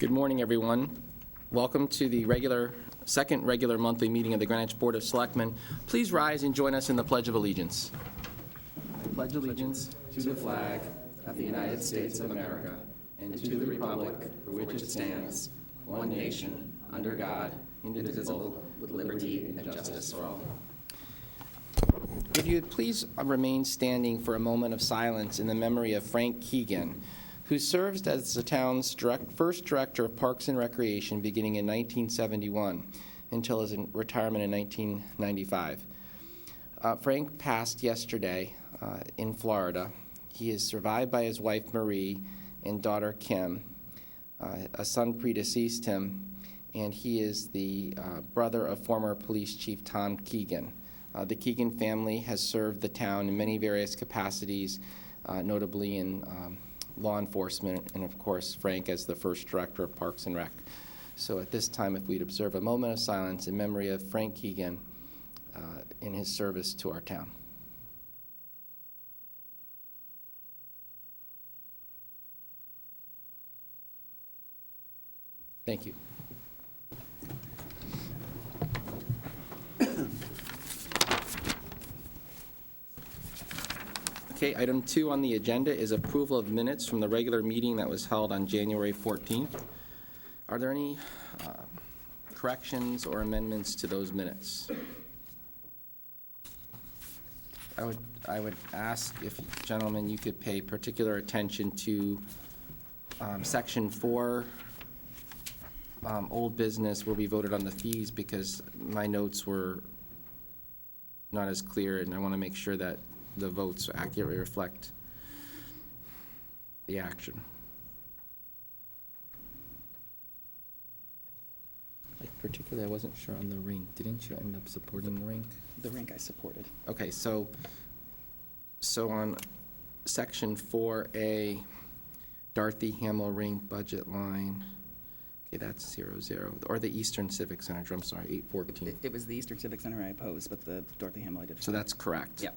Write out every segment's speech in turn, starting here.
Good morning, everyone. Welcome to the second regular monthly meeting of the Greenwich Board of Selectmen. Please rise and join us in the Pledge of Allegiance. I pledge allegiance to the flag of the United States of America and to the republic for which it stands, one nation, under God, indivisible, with liberty and justice for all. If you would please remain standing for a moment of silence in the memory of Frank Keegan, who served as the town's first director of Parks and Recreation beginning in 1971 until his retirement in 1995. Frank passed yesterday in Florida. He is survived by his wife Marie and daughter Kim. A son predeceased him, and he is the brother of former police chief Tom Keegan. The Keegan family has served the town in many various capacities, notably in law enforcement, and of course Frank as the first director of Parks and Rec. So at this time, if we'd observe a moment of silence in memory of Frank Keegan in his service to our town. Thank you. Okay, item 2 on the agenda is approval of minutes from the regular meeting that was held on January 14th. Are there any corrections or amendments to those minutes? I would ask if, gentlemen, you could pay particular attention to section 4, old business, where we voted on the fees, because my notes were not as clear, and I want to make sure that the votes accurately reflect the action. Particularly, I wasn't sure on the rink. Didn't you end up supporting the rink? The rink I supported. Okay, so on section 4A, Dorothy Hamill Rink budget line, okay, that's 00, or the Eastern Civic Center, I'm sorry, 814. It was the Eastern Civic Center I opposed, but the Dorothy Hamill I did. So that's correct? Yeah.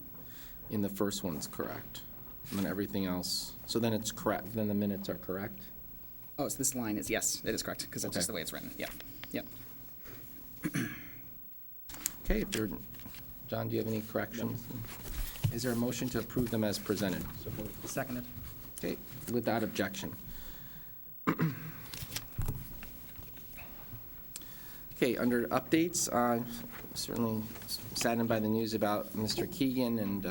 In the first one's correct. And then everything else, so then it's correct, then the minutes are correct? Oh, so this line is, yes, it is correct, because that's just the way it's written. Yeah, yeah. Okay, John, do you have any corrections? No. Is there a motion to approve them as presented? Seconded. Okay, without objection. Okay, under updates, certainly saddened by the news about Mr. Keegan, and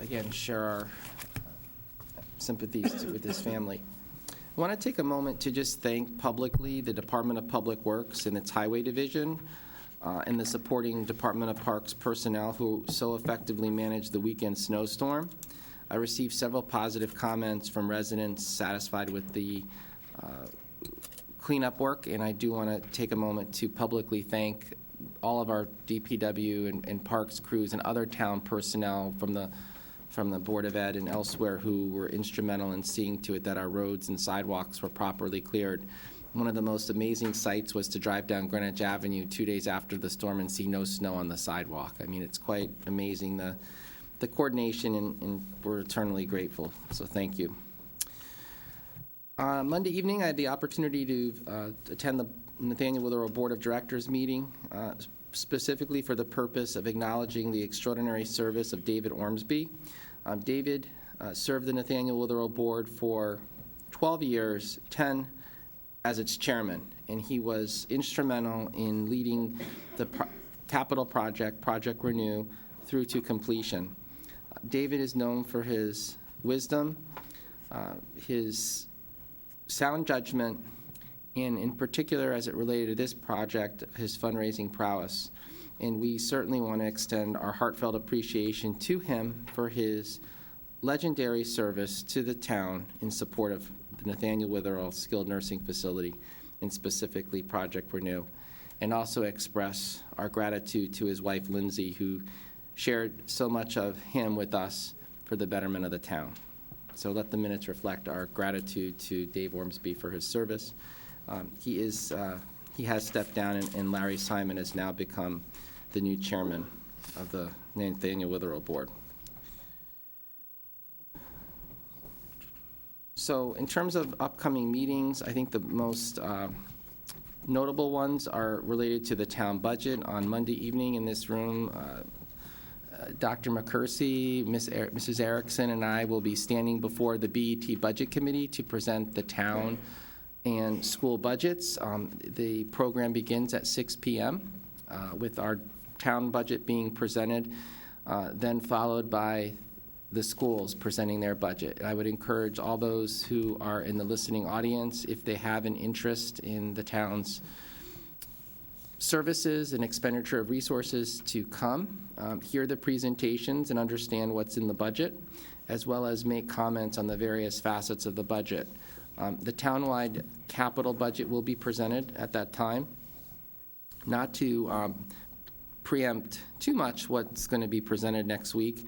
again, share our sympathies with his family. I want to take a moment to just thank publicly the Department of Public Works and its Highway Division and the supporting Department of Parks personnel who so effectively managed the weekend snowstorm. I received several positive comments from residents satisfied with the cleanup work, and I do want to take a moment to publicly thank all of our DPW and Parks crews and other town personnel from the Board of Ed and elsewhere who were instrumental in seeing to it that our roads and sidewalks were properly cleared. One of the most amazing sights was to drive down Greenwich Avenue 2 days after the storm and see no snow on the sidewalk. I mean, it's quite amazing, the coordination, and we're eternally grateful, so thank you. Monday evening, I had the opportunity to attend the Nathaniel Witherell Board of Directors meeting, specifically for the purpose of acknowledging the extraordinary service of David Ormsby. David served the Nathaniel Witherell Board for 12 years, 10 as its chairman, and he was instrumental in leading the capital project, Project Renew, through to completion. David is known for his wisdom, his sound judgment, and in particular, as it related to this project, his fundraising prowess. And we certainly want to extend our heartfelt appreciation to him for his legendary service to the town in support of the Nathaniel Witherell Skilled Nursing Facility, and specifically Project Renew, and also express our gratitude to his wife, Lindsay, who shared so much of him with us for the betterment of the town. So let the minutes reflect our gratitude to Dave Ormsby for his service. He has stepped down, and Larry Simon has now become the new chairman of the Nathaniel Witherell Board. So in terms of upcoming meetings, I think the most notable ones are related to the town budget. On Monday evening in this room, Dr. McCursey, Mrs. Erickson, and I will be standing before the BET Budget Committee to present the town and school budgets. The program begins at 6 p.m. With our town budget being presented, then followed by the schools presenting their budget. I would encourage all those who are in the listening audience, if they have an interest in the town's services and expenditure of resources, to come, hear the presentations and understand what's in the budget, as well as make comments on the various facets of the budget. The townwide capital budget will be presented at that time. Not to preempt too much what's going to be presented next week,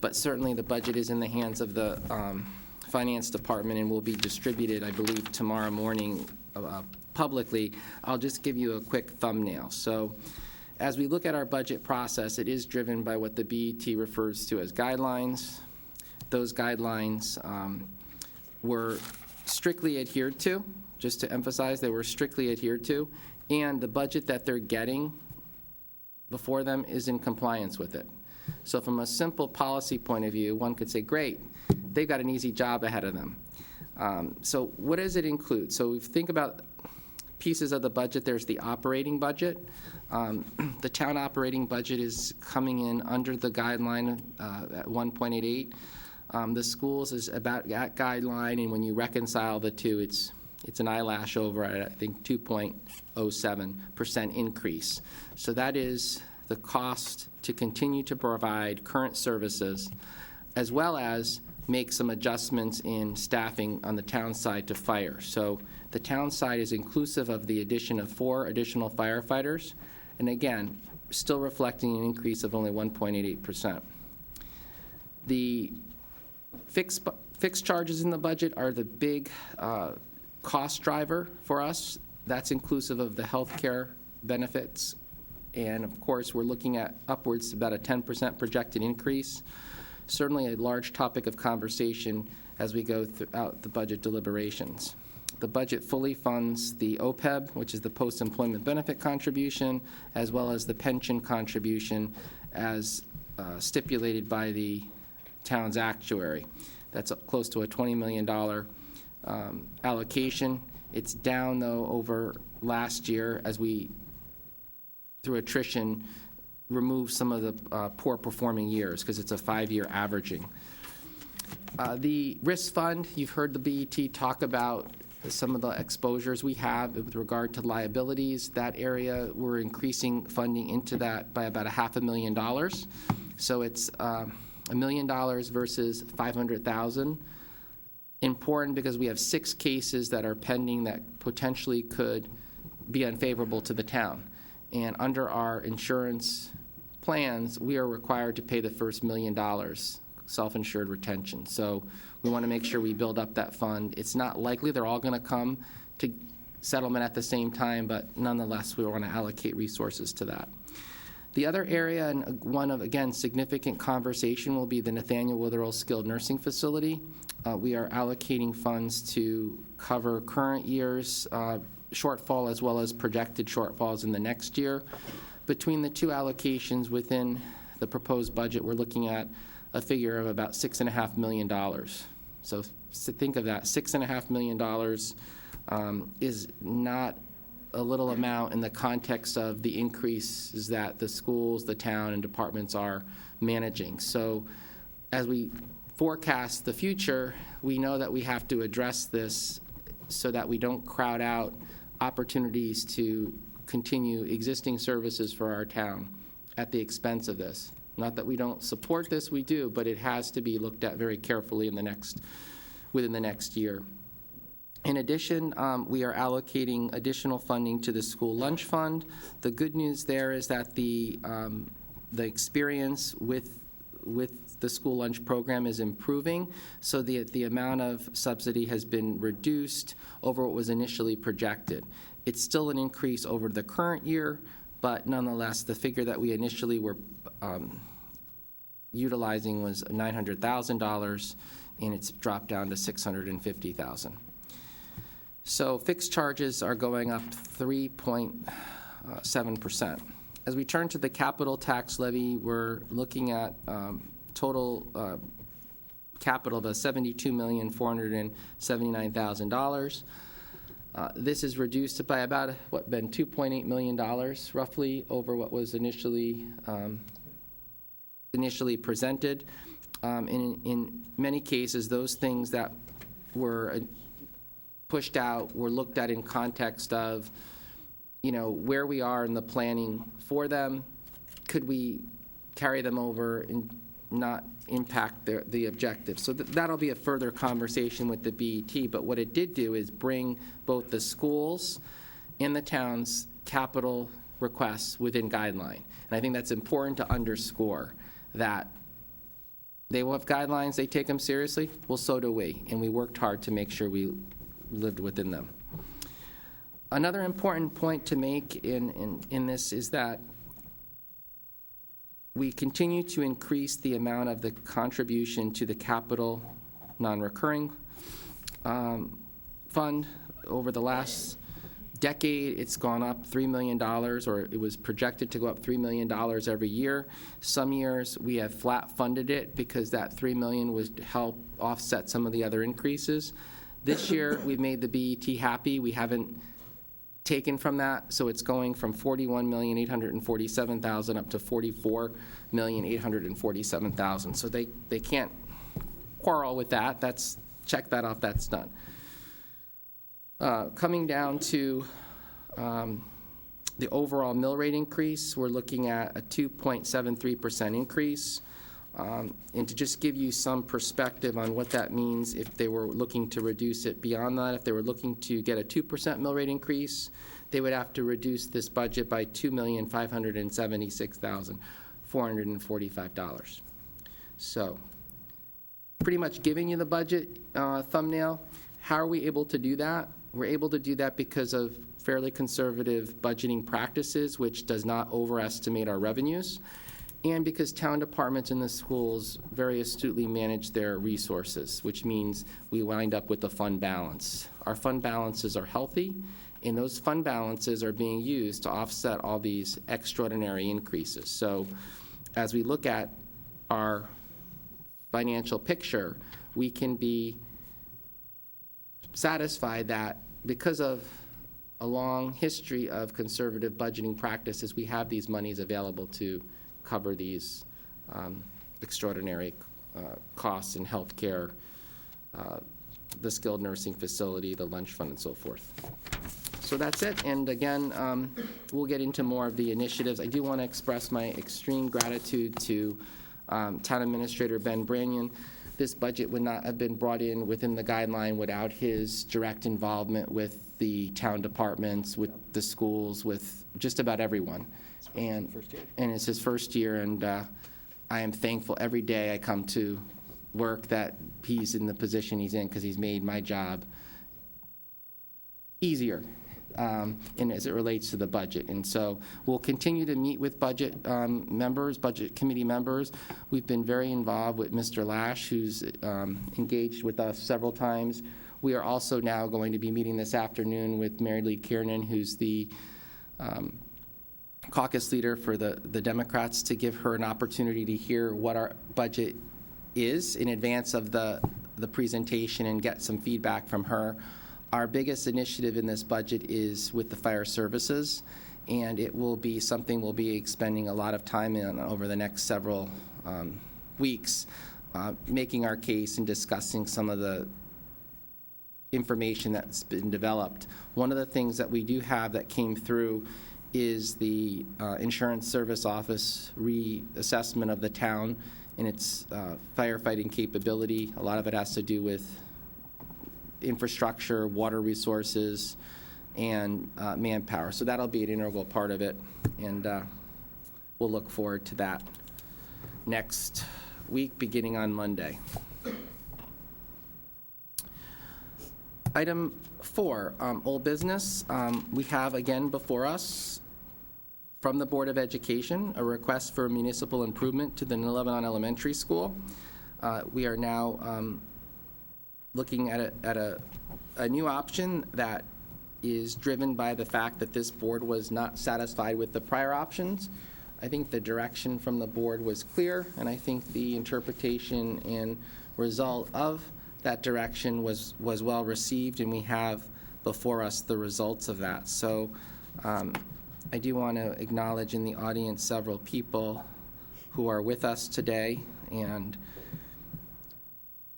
but certainly the budget is in the hands of the Finance Department and will be distributed, I believe, tomorrow morning publicly. I'll just give you a quick thumbnail. So as we look at our budget process, it is driven by what the BET refers to as guidelines. Those guidelines were strictly adhered to, just to emphasize, they were strictly adhered to, and the budget that they're getting before them is in compliance with it. So from a simple policy point of view, one could say, great, they've got an easy job ahead of them. So what does it include? So if you think about pieces of the budget, there's the operating budget. The town operating budget is coming in under the guideline at 1.88. The schools is about that guideline, and when you reconcile the two, it's an eyelash over at, I think, 2.07% increase. So that is the cost to continue to provide current services, as well as make some adjustments in staffing on the town side to fire. So the town side is inclusive of the addition of 4 additional firefighters, and again, still reflecting an increase of only 1.88%. The fixed charges in the budget are the big cost driver for us. That's inclusive of the health care benefits. And of course, we're looking at upwards to about a 10% projected increase. Certainly a large topic of conversation as we go throughout the budget deliberations. The budget fully funds the OPEB, which is the post-employment benefit contribution, as well as the pension contribution as stipulated by the town's actuary. That's close to a $20 million allocation. It's down, though, over last year as we, through attrition, remove some of the poor performing years because it's a 5-year averaging. The risk fund, you've heard the BET talk about some of the exposures we have with regard to liabilities. That area, we're increasing funding into that by about $500,000. So it's $1 million versus $500,000. Important because we have 6 cases that are pending that potentially could be unfavorable to the town. And under our insurance plans, we are required to pay the first $1 million self-insured retention. So we want to make sure we build up that fund. It's not likely they're all going to come to settlement at the same time, but nonetheless, we want to allocate resources to that. The other area, and one of, again, significant conversation, will be the Nathaniel Witherell Skilled Nursing Facility. We are allocating funds to cover current year's shortfall as well as projected shortfalls in the next year. Between the 2 allocations within the proposed budget, we're looking at a figure of about $6.5 million. So think of that, $6.5 million is not a little amount in the context of the increases that the schools, the town, and departments are managing. So as we forecast the future, we know that we have to address this so that we don't crowd out opportunities to continue existing services for our town at the expense of this. Not that we don't support this, we do, but it has to be looked at very carefully within the next year. In addition, we are allocating additional funding to the school lunch fund. The good news there is that the experience with the school lunch program is improving, so the amount of subsidy has been reduced over what was initially projected. It's still an increase over the current year, but nonetheless, the figure that we initially were utilizing was $900,000, and it's dropped down to $650,000. So fixed charges are going up 3.7%. As we turn to the capital tax levy, we're looking at total capital of $72,479,000. This is reduced by about, $2.8 million, roughly, over what was initially presented. In many cases, those things that were pushed out were looked at in context of, where we are in the planning for them. Could we carry them over and not impact the objectives? So that'll be a further conversation with the BET, but what it did do is bring both the schools and the town's capital requests within guideline. And I think that's important to underscore, that they will have guidelines, they take them seriously, well, so do we, and we worked hard to make sure we lived within them. Another important point to make in this is that we continue to increase the amount of the contribution to the capital non-recurring fund. Over the last decade, it's gone up $3 million, or it was projected to go up $3 million every year. Some years we have flat funded it because that $3 million was to help offset some of the other increases. This year, we've made the BET happy. We haven't taken from that, so it's going from $41,847,000 up to $44,847,000. So they can't quarrel with that. Check that off, that's done. Coming down to the overall mill rate increase, we're looking at a 2.73% increase. And to just give you some perspective on what that means, if they were looking to reduce it beyond that, if they were looking to get a 2% mill rate increase, they would have to reduce this budget by $2,576,445. So pretty much giving you the budget thumbnail. How are we able to do that? We're able to do that because of fairly conservative budgeting practices, which does not overestimate our revenues, and because town departments in the schools very astutely manage their resources, which means we wind up with a fund balance. Our fund balances are healthy, and those fund balances are being used to offset all these extraordinary increases. So as we look at our financial picture, we can be satisfied that because of a long history of conservative budgeting practices, we have these monies available to cover these extraordinary costs in healthcare, the skilled nursing facility, the lunch fund, and so forth. So that's it. And again, we'll get into more of the initiatives. I do want to express my extreme gratitude to Town Administrator Ben Branyon. This budget would not have been brought in within the guideline without his direct involvement with the town departments, with the schools, with just about everyone. And it's his first year, and I am thankful every day I come to work that he's in the position he's in, because he's made my job easier and as it relates to the budget. And so we'll continue to meet with budget members, budget committee members. We've been very involved with Mr. Lash, who's engaged with us several times. We are also now going to be meeting this afternoon with Mary Lee Kiernan, who's the caucus leader for the Democrats, to give her an opportunity to hear what our budget is in advance of the presentation and get some feedback from her. Our biggest initiative in this budget is with the fire services, and it will be something we'll be expending a lot of time in over the next several weeks, making our case and discussing some of the information that's been developed. One of the things that we do have that came through is the Insurance Service Office reassessment of the town and its firefighting capability. A lot of it has to do with infrastructure, water resources, and manpower. So that'll be an integral part of it, and we'll look forward to that next week, beginning on Monday. Item 4, old business. We have again before us from the Board of Education a request for municipal improvement to the Lebanon Elementary School. We are now looking at a new option that is driven by the fact that this board was not satisfied with the prior options. I think the direction from the board was clear, and I think the interpretation and result of that direction was well received, and we have before us the results of that. So I do want to acknowledge in the audience several people who are with us today, and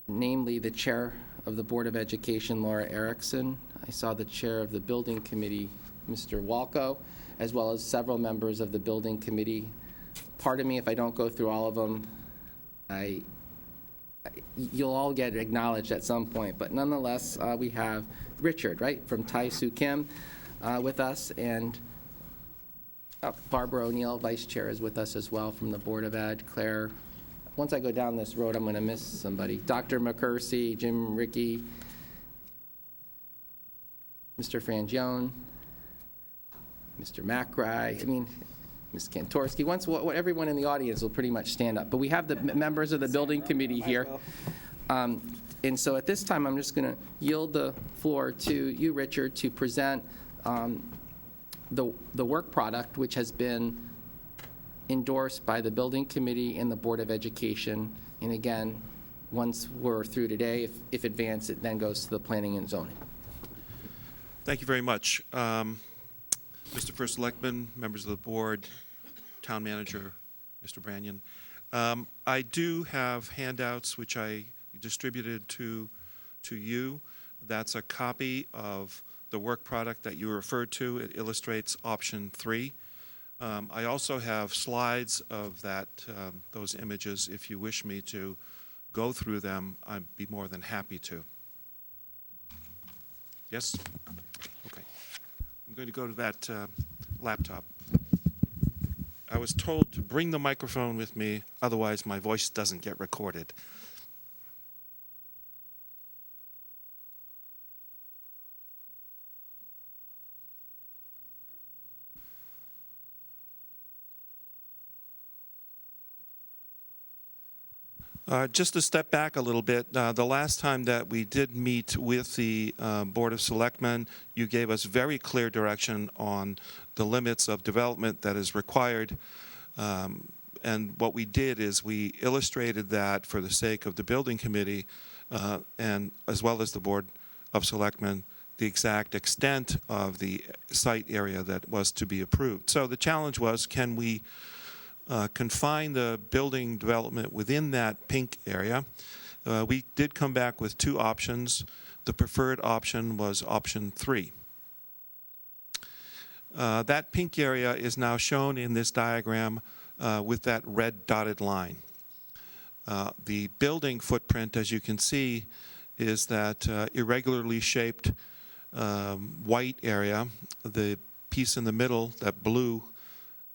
namely the chair of the Board of Education, Laura Erickson. I saw the chair of the Building Committee, Mr. Walco, as well as several members of the Building Committee. Pardon me if I don't go through all of them. You'll all get acknowledged at some point, but nonetheless, we have Richard, right, from Tai Soo Kim with us, and Barbara O'Neill, Vice Chair, is with us as well from the Board of Ed. Claire, once I go down this road, I'm going to miss somebody. Dr. McCursey, Jim Rickey, Mr. Frangione, Mr. McRae, Ms. Kantorski. Everyone in the audience will pretty much stand up. But we have the members of the building committee here. And so at this time, I'm just going to yield the floor to you, Richard, to present the work product, which has been endorsed by the building committee and the Board of Education. And again, once we're through today, if advanced, it then goes to the planning and zoning. Thank you very much. Mr. First Selectman, members of the board, town manager, Mr. Branyan. I do have handouts which I distributed to you. That's a copy of the work product that you referred to. It illustrates option 3. I also have slides of those images. If you wish me to go through them, I'd be more than happy to. Yes? Okay. I'm going to go to that laptop. I was told to bring the microphone with me, otherwise my voice doesn't get recorded. Just to step back a little bit, the last time that we did meet with the Board of Selectmen, you gave us very clear direction on the limits of development that is required. And what we did is we illustrated that for the sake of the Building Committee and as well as the Board of Selectmen, the exact extent of the site area that was to be approved. So the challenge was, can we confine the building development within that pink area? We did come back with 2 options. The preferred option was option 3. That pink area is now shown in this diagram with that red dotted line. The building footprint, as you can see, is that irregularly shaped white area. The piece in the middle, that blue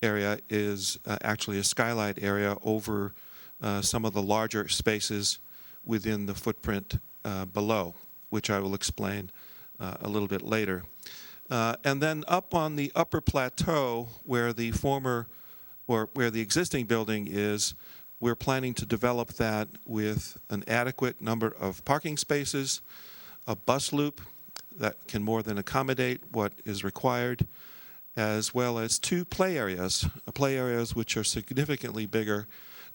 area, is actually a skylight area over some of the larger spaces within the footprint below, which I will explain a little bit later. And then up on the upper plateau where the existing building is, we're planning to develop that with an adequate number of parking spaces, a bus loop that can more than accommodate what is required, as well as 2 play areas which are significantly bigger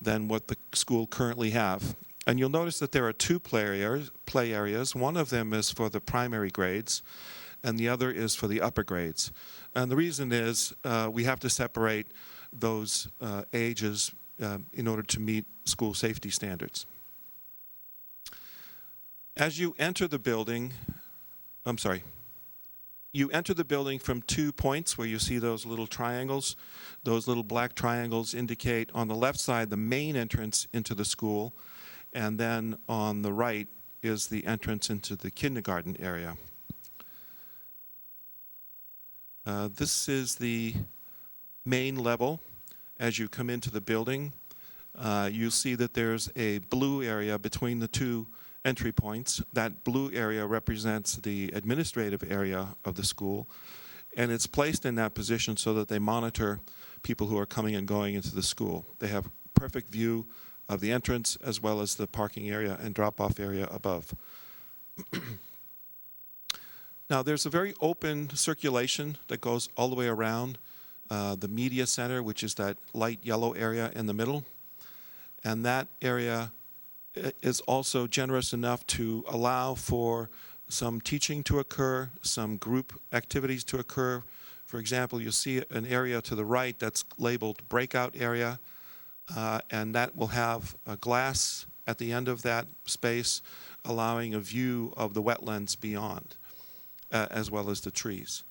than what the school currently have. And you'll notice that there are 2 play areas. One of them is for the primary grades, and the other is for the upper grades. And the reason is we have to separate those ages in order to meet school safety standards. As you enter the building, you enter the building from 2 points where you see those little triangles. Those little black triangles indicate on the left side the main entrance into the school, and then on the right is the entrance into the kindergarten area. This is the main level. As you come into the building, you'll see that there's a blue area between the 2 entry points. That blue area represents the administrative area of the school, and it's placed in that position so that they monitor people who are coming and going into the school. They have perfect view of the entrance as well as the parking area and drop-off area above. Now, there's a very open circulation that goes all the way around the media center, which is that light yellow area in the middle. And that area is also generous enough to allow for some teaching to occur, some group activities to occur. For example, you'll see an area to the right that's labeled breakout area, and that will have a glass at the end of that space, allowing a view of the wetlands beyond, as well as the trees.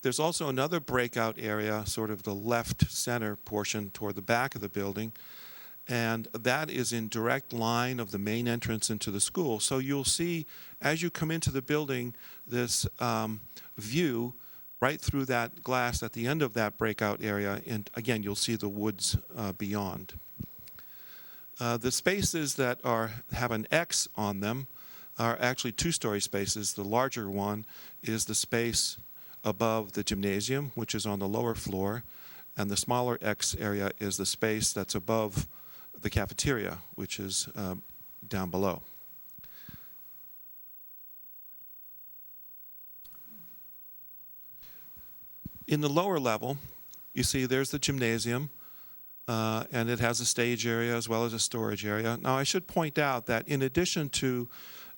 There's also another breakout area, sort of the left center portion toward the back of the building, and that is in direct line of the main entrance into the school. So you'll see, as you come into the building, this view right through that glass at the end of that breakout area, and again, you'll see the woods beyond. The spaces that have an X on them are actually two-story spaces. The larger one is the space above the gymnasium, which is on the lower floor, and the smaller X area is the space that's above the cafeteria, which is down below. In the lower level, you see there's the gymnasium, and it has a stage area as well as a storage area. Now, I should point out that in addition to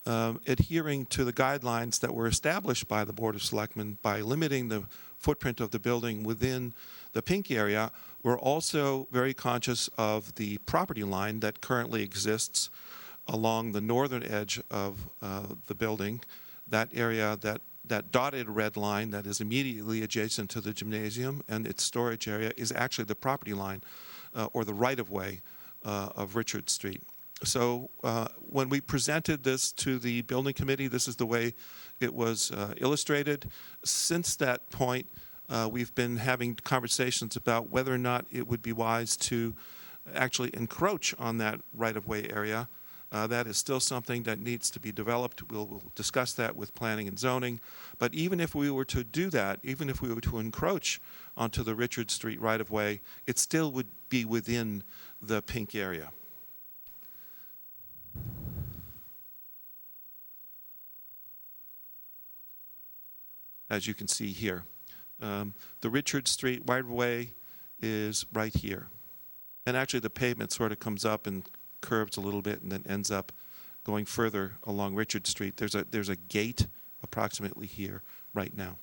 adhering to the guidelines that were established by the Board of Selectmen by limiting the footprint of the building within the pink area, we're also very conscious of the property line that currently exists along the northern edge of the building. That area, that dotted red line that is immediately adjacent to the gymnasium and its storage area is actually the property line or the right-of-way of Richard Street. So when we presented this to the building committee, this is the way it was illustrated. Since that point, we've been having conversations about whether or not it would be wise to actually encroach on that right-of-way area. That is still something that needs to be developed. We'll discuss that with planning and zoning. But even if we were to do that, even if we were to encroach onto the Richard Street right-of-way, it still would be within the pink area. As you can see here. The Richard Street right-of-way is right here. And actually the pavement sort of comes up and curves a little bit and then ends up going further along Richard Street. There's a gate approximately here right now.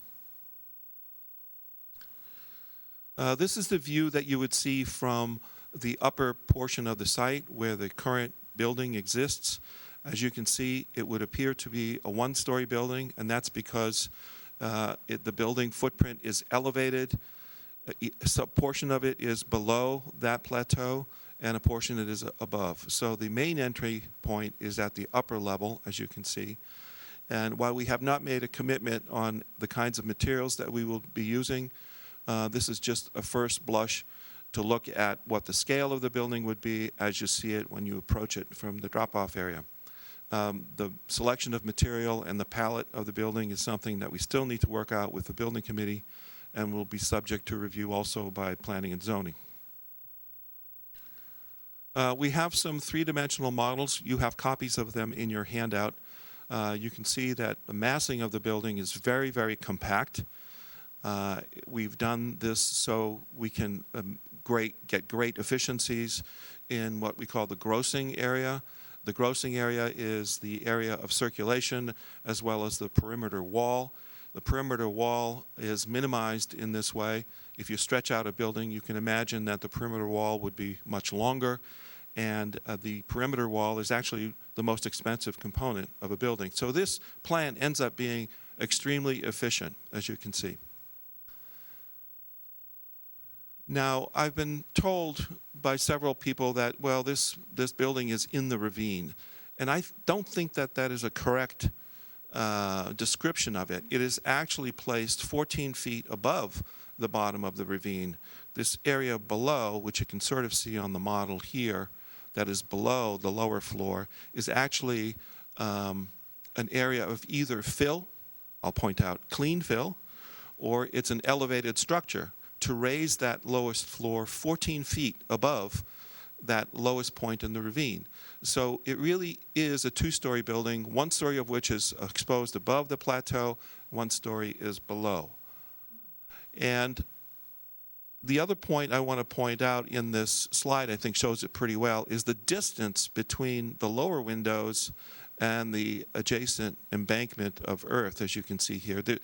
This is the view that you would see from the upper portion of the site where the current building exists. As you can see, it would appear to be a one-story building, and that's because the building footprint is elevated. A portion of it is below that plateau, and a portion that is above. So the main entry point is at the upper level, as you can see. And while we have not made a commitment on the kinds of materials that we will be using, this is just a first blush to look at what the scale of the building would be as you see it when you approach it from the drop-off area. The selection of material and the palette of the building is something that we still need to work out with the building committee and will be subject to review also by planning and zoning. We have some three-dimensional models. You have copies of them in your handout. You can see that the massing of the building is very, very compact. We've done this so we can get great efficiencies in what we call the grossing area. The grossing area is the area of circulation as well as the perimeter wall. The perimeter wall is minimized in this way. If you stretch out a building, you can imagine that the perimeter wall would be much longer, and the perimeter wall is actually the most expensive component of a building. So this plan ends up being extremely efficient, as you can see. Now, I've been told by several people that, well, this building is in the ravine, and I don't think that that is a correct description of it. It is actually placed 14 feet above the bottom of the ravine. This area below, which you can sort of see on the model here, that is below the lower floor, is actually an area of either fill, I'll point out clean fill, or it's an elevated structure to raise that lowest floor 14 feet above that lowest point in the ravine. So it really is a two-story building, one story of which is exposed above the plateau, one story is below. And the other point I want to point out in this slide, I think shows it pretty well, is the distance between the lower windows and the adjacent embankment of earth, as you can see here. The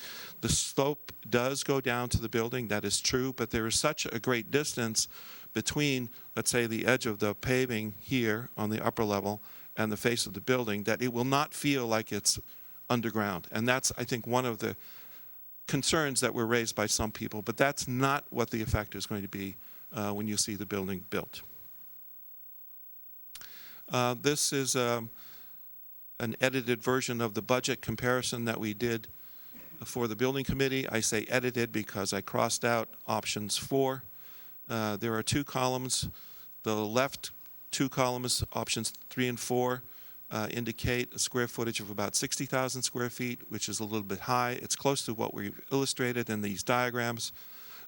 slope does go down to the building, that is true, but there is such a great distance between, let's say, the edge of the paving here on the upper level and the face of the building that it will not feel like it's underground. And that's, I think, one of the concerns that were raised by some people, but that's not what the effect is going to be when you see the building built. This is an edited version of the budget comparison that we did for the building committee. I say edited because I crossed out options 4. There are 2 columns. The left 2 columns, options 3 and 4, indicate a square footage of about 60,000 square feet, which is a little bit high. It's close to what we've illustrated in these diagrams.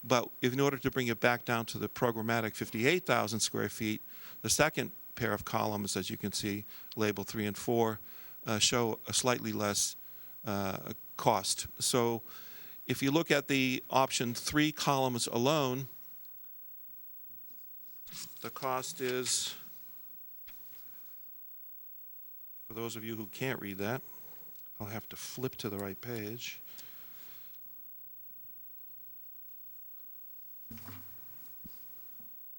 But in order to bring it back down to the programmatic 58,000 square feet, the second pair of columns, as you can see, labeled 3 and 4, show a slightly less cost. So if you look at the option 3 columns alone, the cost is, for those of you who can't read that, I'll have to flip to the right page.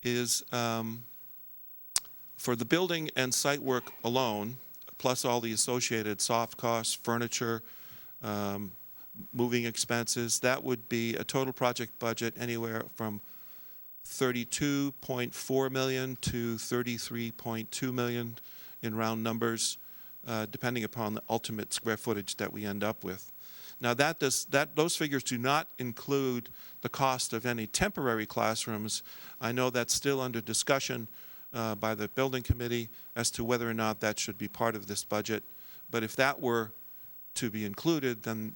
Is for the building and site work alone, plus all the associated soft costs, furniture, moving expenses, that would be a total project budget anywhere from $32.4 million to $33.2 million in round numbers, depending upon the ultimate square footage that we end up with. Now those figures do not include the cost of any temporary classrooms. I know that's still under discussion by the building committee as to whether or not that should be part of this budget. But if that were to be included, then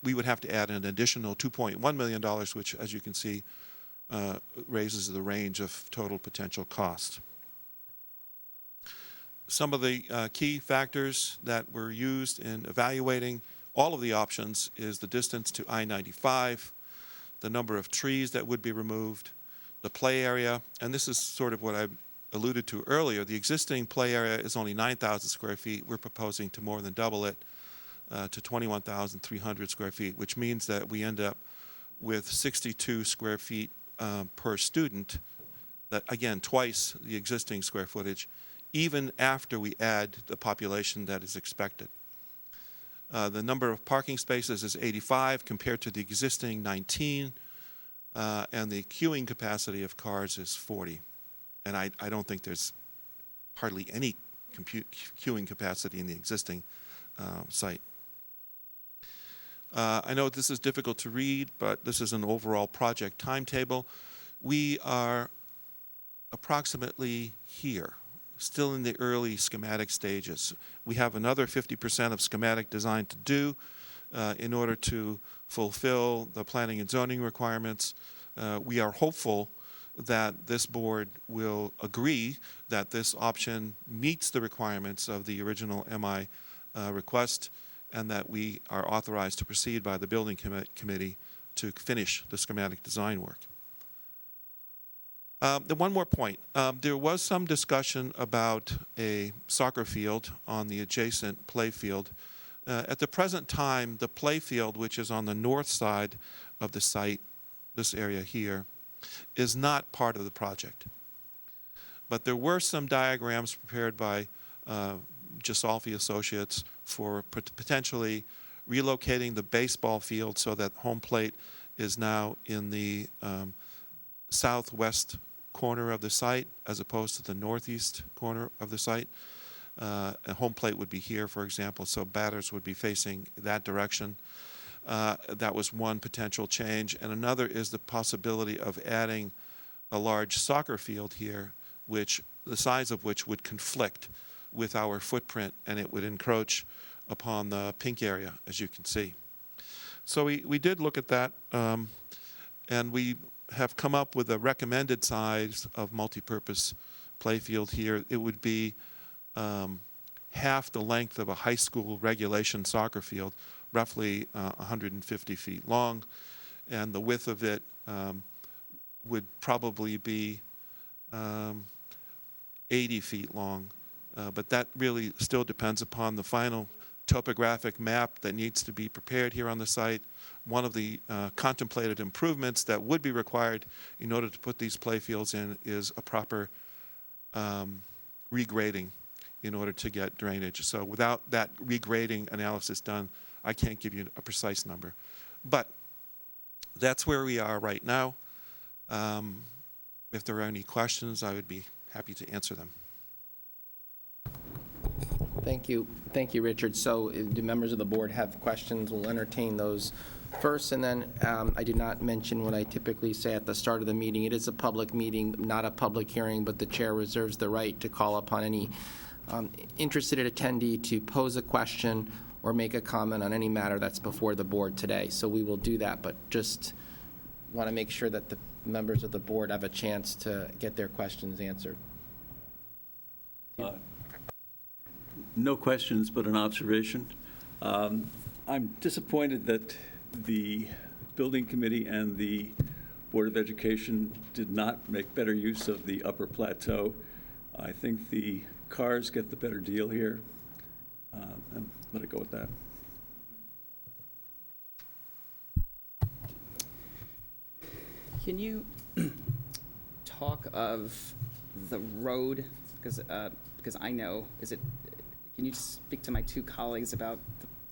we would have to add an additional $2.1 million, which, as you can see, raises the range of total potential cost. Some of the key factors that were used in evaluating all of the options is the distance to I-95, the number of trees that would be removed, the play area, and this is sort of what I alluded to earlier. The existing play area is only 9,000 square feet. We're proposing to more than double it to 21,300 square feet, which means that we end up with 62 square feet per student, that again, twice the existing square footage, even after we add the population that is expected. The number of parking spaces is 85 compared to the existing 19, and the queuing capacity of cars is 40. And I don't think there's hardly any queuing capacity in the existing site. I know this is difficult to read, but this is an overall project timetable. We are approximately here, still in the early schematic stages. We have another 50% of schematic design to do in order to fulfill the planning and zoning requirements. We are hopeful that this board will agree that this option meets the requirements of the original MI request, and that we are authorized to proceed by the building committee to finish the schematic design work. One more point. There was some discussion about a soccer field on the adjacent play field. At the present time, the play field, which is on the north side of the site, this area here, is not part of the project. But there were some diagrams prepared by Gisolfi Associates for potentially relocating the baseball field so that home plate is now in the southwest corner of the site as opposed to the northeast corner of the site. A home plate would be here, for example, so batters would be facing that direction. That was one potential change. And another is the possibility of adding a large soccer field here, which the size of which would conflict with our footprint, and it would encroach upon the pink area, as you can see. So we did look at that, and we have come up with a recommended size of multipurpose playfield here. It would be half the length of a high school regulation soccer field, roughly 150 feet long, and the width of it would probably be 80 feet long. But that really still depends upon the final topographic map that needs to be prepared here on the site. One of the contemplated improvements that would be required in order to put these playfields in is a proper regrading in order to get drainage. So without that regrading analysis done, I can't give you a precise number. But that's where we are right now. If there are any questions, I would be happy to answer them. Thank you, Richard. So do members of the board have questions? We'll entertain those first, and then I did not mention what I typically say at the start of the meeting. It is a public meeting, not a public hearing, but the chair reserves the right to call upon any interested attendee to pose a question or make a comment on any matter that's before the board today. So we will do that, but just want to make sure that the members of the board have a chance to get their questions answered. No questions, but an observation. I'm disappointed that the Building Committee and the Board of Education did not make better use of the upper plateau. I think the cars get the better deal here. And let it go with that. Can you talk of the road? Because I know, can you speak to my two colleagues about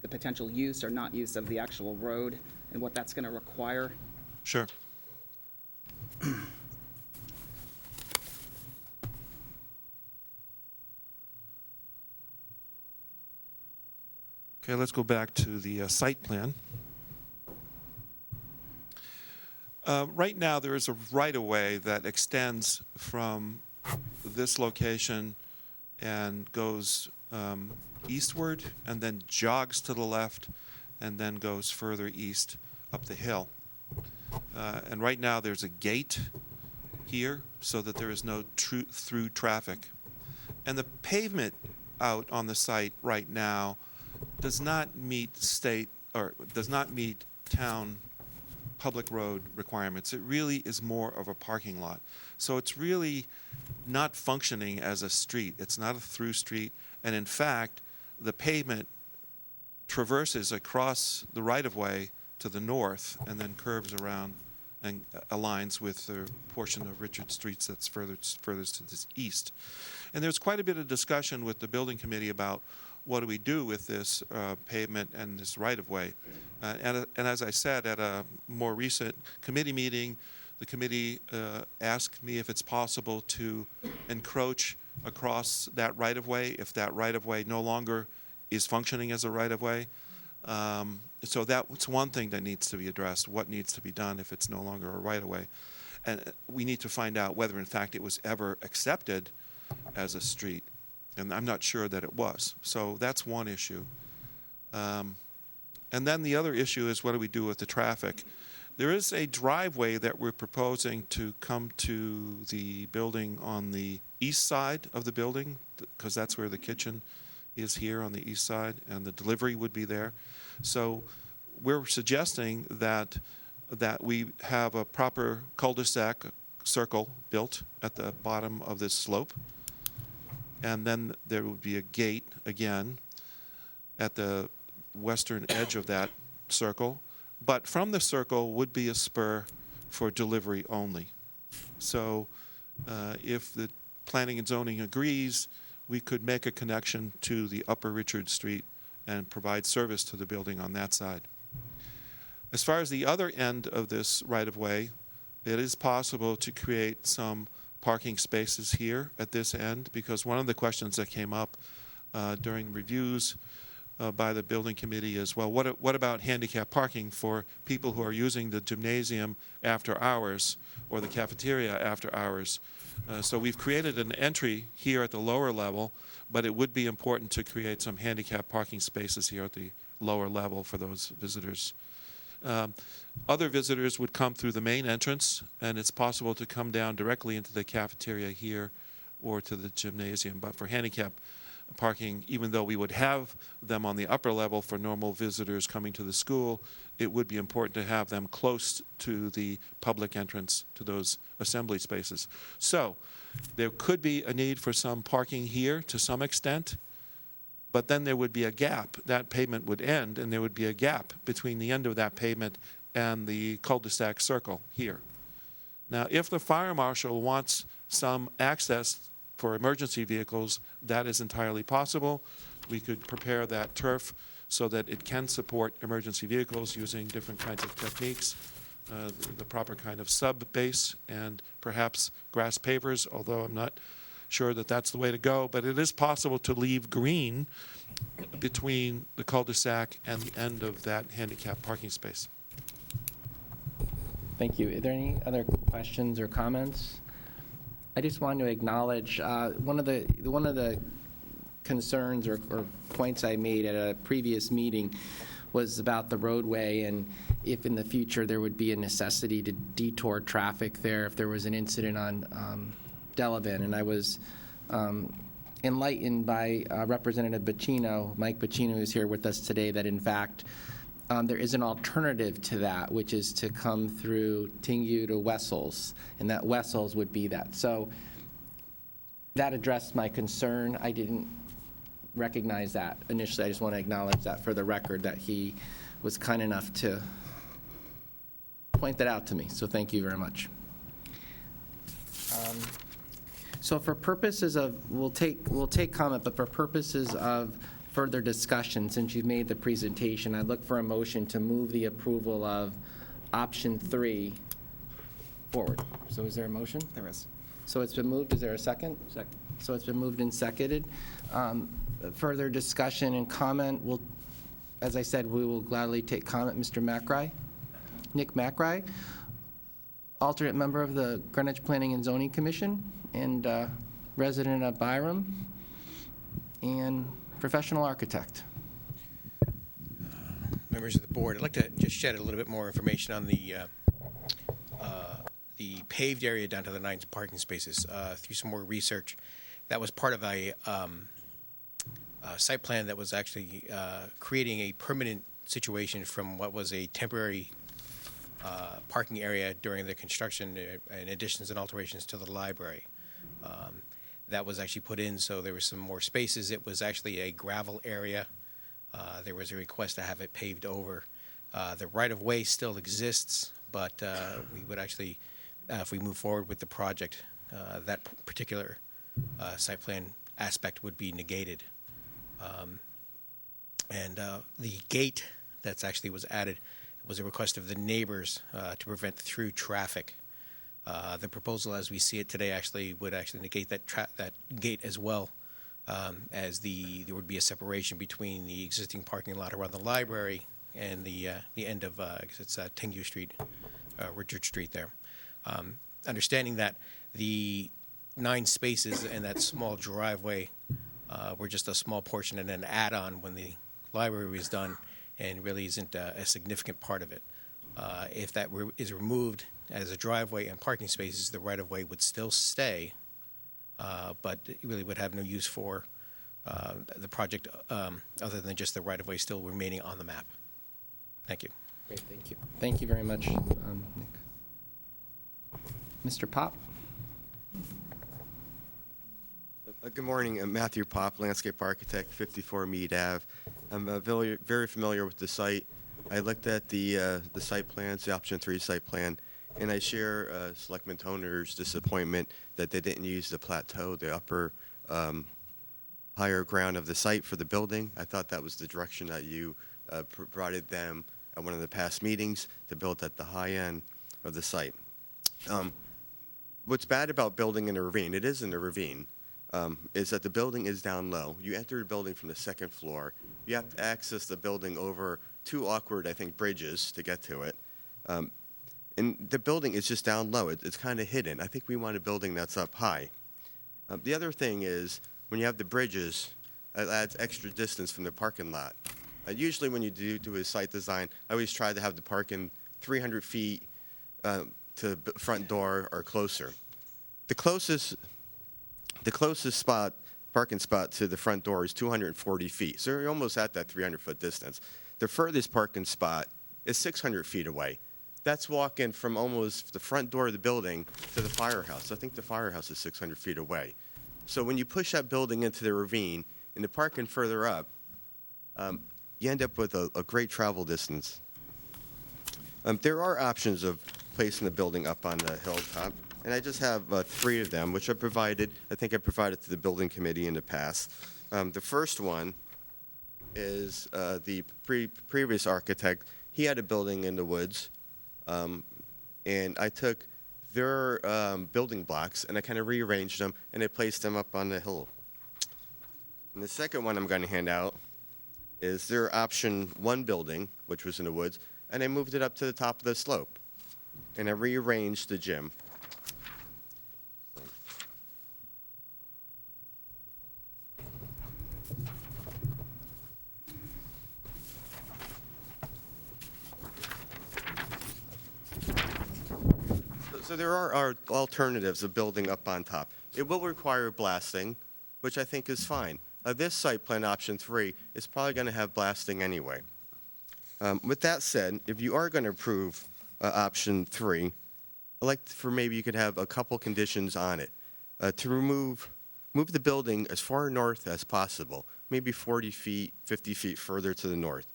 the potential use or not use of the actual road and what that's going to require? Sure. Okay, let's go back to the site plan. Right now, there is a right-of-way that extends from this location and goes eastward and then jogs to the left and then goes further east up the hill. And right now, there's a gate here so that there is no through traffic. And the pavement out on the site right now does not meet state or does not meet town public road requirements. It really is more of a parking lot. So it's really not functioning as a street. It's not a through street. And in fact, the pavement traverses across the right-of-way to the north and then curves around and aligns with the portion of Richard Street that's furthest to the east. And there's quite a bit of discussion with the building committee about what do we do with this pavement and this right-of-way. And as I said, at a more recent committee meeting, the committee asked me if it's possible to encroach across that right-of-way if that right-of-way no longer is functioning as a right-of-way. So that's one thing that needs to be addressed, what needs to be done if it's no longer a right-of-way. And we need to find out whether, in fact, it was ever accepted as a street. And I'm not sure that it was. So that's one issue. And then the other issue is what do we do with the traffic? There is a driveway that we're proposing to come to the building on the east side of the building, because that's where the kitchen is here on the east side, and the delivery would be there. So we're suggesting that we have a proper cul-de-sac circle built at the bottom of this slope. And then there would be a gate, again, at the western edge of that circle. But from the circle would be a spur for delivery only. So if the planning and zoning agrees, we could make a connection to the upper Richard Street and provide service to the building on that side. As far as the other end of this right-of-way, it is possible to create some parking spaces here at this end, because one of the questions that came up during reviews by the building committee is, well, what about handicap parking for people who are using the gymnasium after hours or the cafeteria after hours? So we've created an entry here at the lower level, but it would be important to create some handicap parking spaces here at the lower level for those visitors. Other visitors would come through the main entrance, and it's possible to come down directly into the cafeteria here or to the gymnasium. But for handicap parking, even though we would have them on the upper level for normal visitors coming to the school, it would be important to have them close to the public entrance to those assembly spaces. So there could be a need for some parking here to some extent, but then there would be a gap. That pavement would end, and there would be a gap between the end of that pavement and the cul-de-sac circle here. Now, if the fire marshal wants some access for emergency vehicles, that is entirely possible. We could prepare that turf so that it can support emergency vehicles using different kinds of techniques, the proper kind of sub-base and perhaps grass pavers, although I'm not sure that that's the way to go. But it is possible to leave green between the cul-de-sac and the end of that handicap parking space. Thank you. Are there any other questions or comments? I just wanted to acknowledge one of the concerns or points I made at a previous meeting was about the roadway, and if in the future there would be a necessity to detour traffic there if there was an incident on Delavan. And I was enlightened by Representative Bacino, Mike Bacino, who's here with us today, that in fact there is an alternative to that, which is to come through Tingyu to Wessels, and that Wessels would be that. So that addressed my concern. I didn't recognize that initially. I just want to acknowledge that for the record, that he was kind enough to point that out to me. So thank you very much. So for purposes of, we'll take comment, but for purposes of further discussion, since you've made the presentation, I'd look for a motion to move the approval of option 3 forward. So is there a motion? There is. So it's been moved. Is there a second? Second. So it's been moved and seconded. Further discussion and comment, as I said, we will gladly take comment. Mr. McRae? Nick McRae, alternate member of the Greenwich Planning and Zoning Commission and resident of Byram and professional architect. Members of the board, I'd like to just shed a little bit more information on the paved area down to the 9 parking spaces through some more research. That was part of a site plan that was actually creating a permanent situation from what was a temporary parking area during the construction and additions and alterations to the library. That was actually put in, so there were some more spaces. It was actually a gravel area. There was a request to have it paved over. The right-of-way still exists, but we would actually, if we move forward with the project, that particular site plan aspect would be negated. And the gate that's actually was added was a request of the neighbors to prevent through traffic. The proposal, as we see it today, actually would actually negate that gate as well, as there would be a separation between the existing parking lot around the library and the end of I guess it's Tingyu Street, Richard Street there. Understanding that the 9 spaces and that small driveway were just a small portion and an add-on when the library was done, and really isn't a significant part of it. If that is removed as a driveway and parking spaces, the right-of-way would still stay, but it really would have no use for the project other than just the right-of-way still remaining on the map. Thank you. Great, thank you. Thank you very much, Nick. Mr. Pop? Good morning. I'm Matthew Pop, landscape architect, 54 Mead Ave. I'm very familiar with the site. I looked at the site plans, the option 3 site plan, and I share Selectman Toner's disappointment that they didn't use the plateau, the upper higher ground of the site for the building. I thought that was the direction that you provided them at one of the past meetings, to build at the high end of the site. What's bad about building in a ravine, it is in a ravine, is that the building is down low. You enter the building from the 2nd floor. You have to access the building over 2 awkward, I think, bridges to get to it. And the building is just down low. It's kind of hidden. I think we want a building that's up high. The other thing is, when you have the bridges, it adds extra distance from the parking lot. Usually when you do a site design, I always try to have the parking 300 feet to the front door or closer. The closest The closest spot, parking spot to the front door is 240 feet, so you're almost at that 300-foot distance. The furthest parking spot is 600 feet away. That's walking from almost the front door of the building to the firehouse. I think the firehouse is 600 feet away. So when you push that building into the ravine and the parking further up, you end up with a great travel distance. There are options of placing the building up on the hilltop, and I just have 3 of them, which I think I provided to the building committee in the past. The first one is the previous architect. He had a building in the woods, and I took their building blocks and I kind of rearranged them and I placed them up on the hill. And the second one I'm going to hand out is their option 1 building, which was in the woods, and I moved it up to the top of the slope. And I rearranged the gym. So there are alternatives of building up on top. It will require blasting, which I think is fine. This site plan, option 3, is probably going to have blasting anyway. With that said, if you are going to approve option 3, I'd like for maybe you could have a couple conditions on it. To move the building as far north as possible, maybe 40 feet, 50 feet further to the north.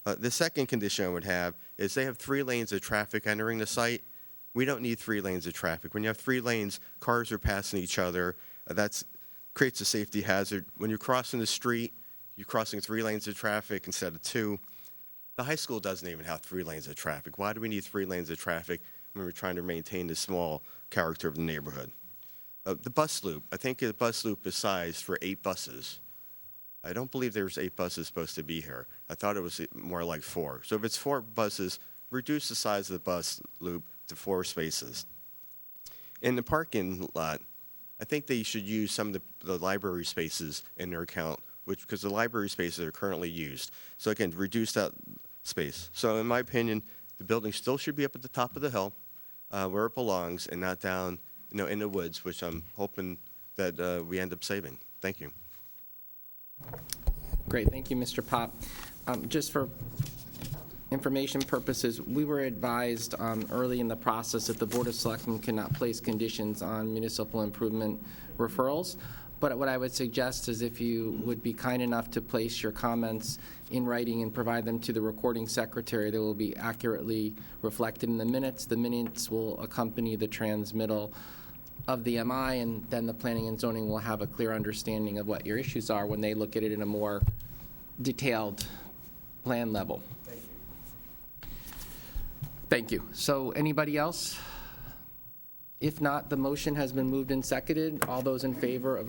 The second condition I would have is they have 3 lanes of traffic entering the site. We don't need 3 lanes of traffic. When you have 3 lanes, cars are passing each other. That creates a safety hazard. When you're crossing the street, you're crossing 3 lanes of traffic instead of 2. The high school doesn't even have 3 lanes of traffic. Why do we need 3 lanes of traffic when we're trying to maintain the small character of the neighborhood? The bus loop, I think the bus loop is sized for 8 buses. I don't believe there's 8 buses supposed to be here. I thought it was more like 4. So if it's 4 buses, reduce the size of the bus loop to 4 spaces. In the parking lot, I think they should use some of the library spaces in their account, because the library spaces are currently used. So again, reduce that space. So in my opinion, the building still should be up at the top of the hill, where it belongs, and not down, in the woods, which I'm hoping that we end up saving. Thank you. Great, thank you, Mr. Pop. Just for information purposes, we were advised early in the process that the Board of Selectmen cannot place conditions on municipal improvement referrals. But what I would suggest is if you would be kind enough to place your comments in writing and provide them to the recording secretary, they will be accurately reflected in the minutes. The minutes will accompany the transmittal of the MI, and then the planning and zoning will have a clear understanding of what your issues are when they look at it in a more detailed plan level. Thank you. So anybody else? If not, the motion has been moved and seconded. All those in favor of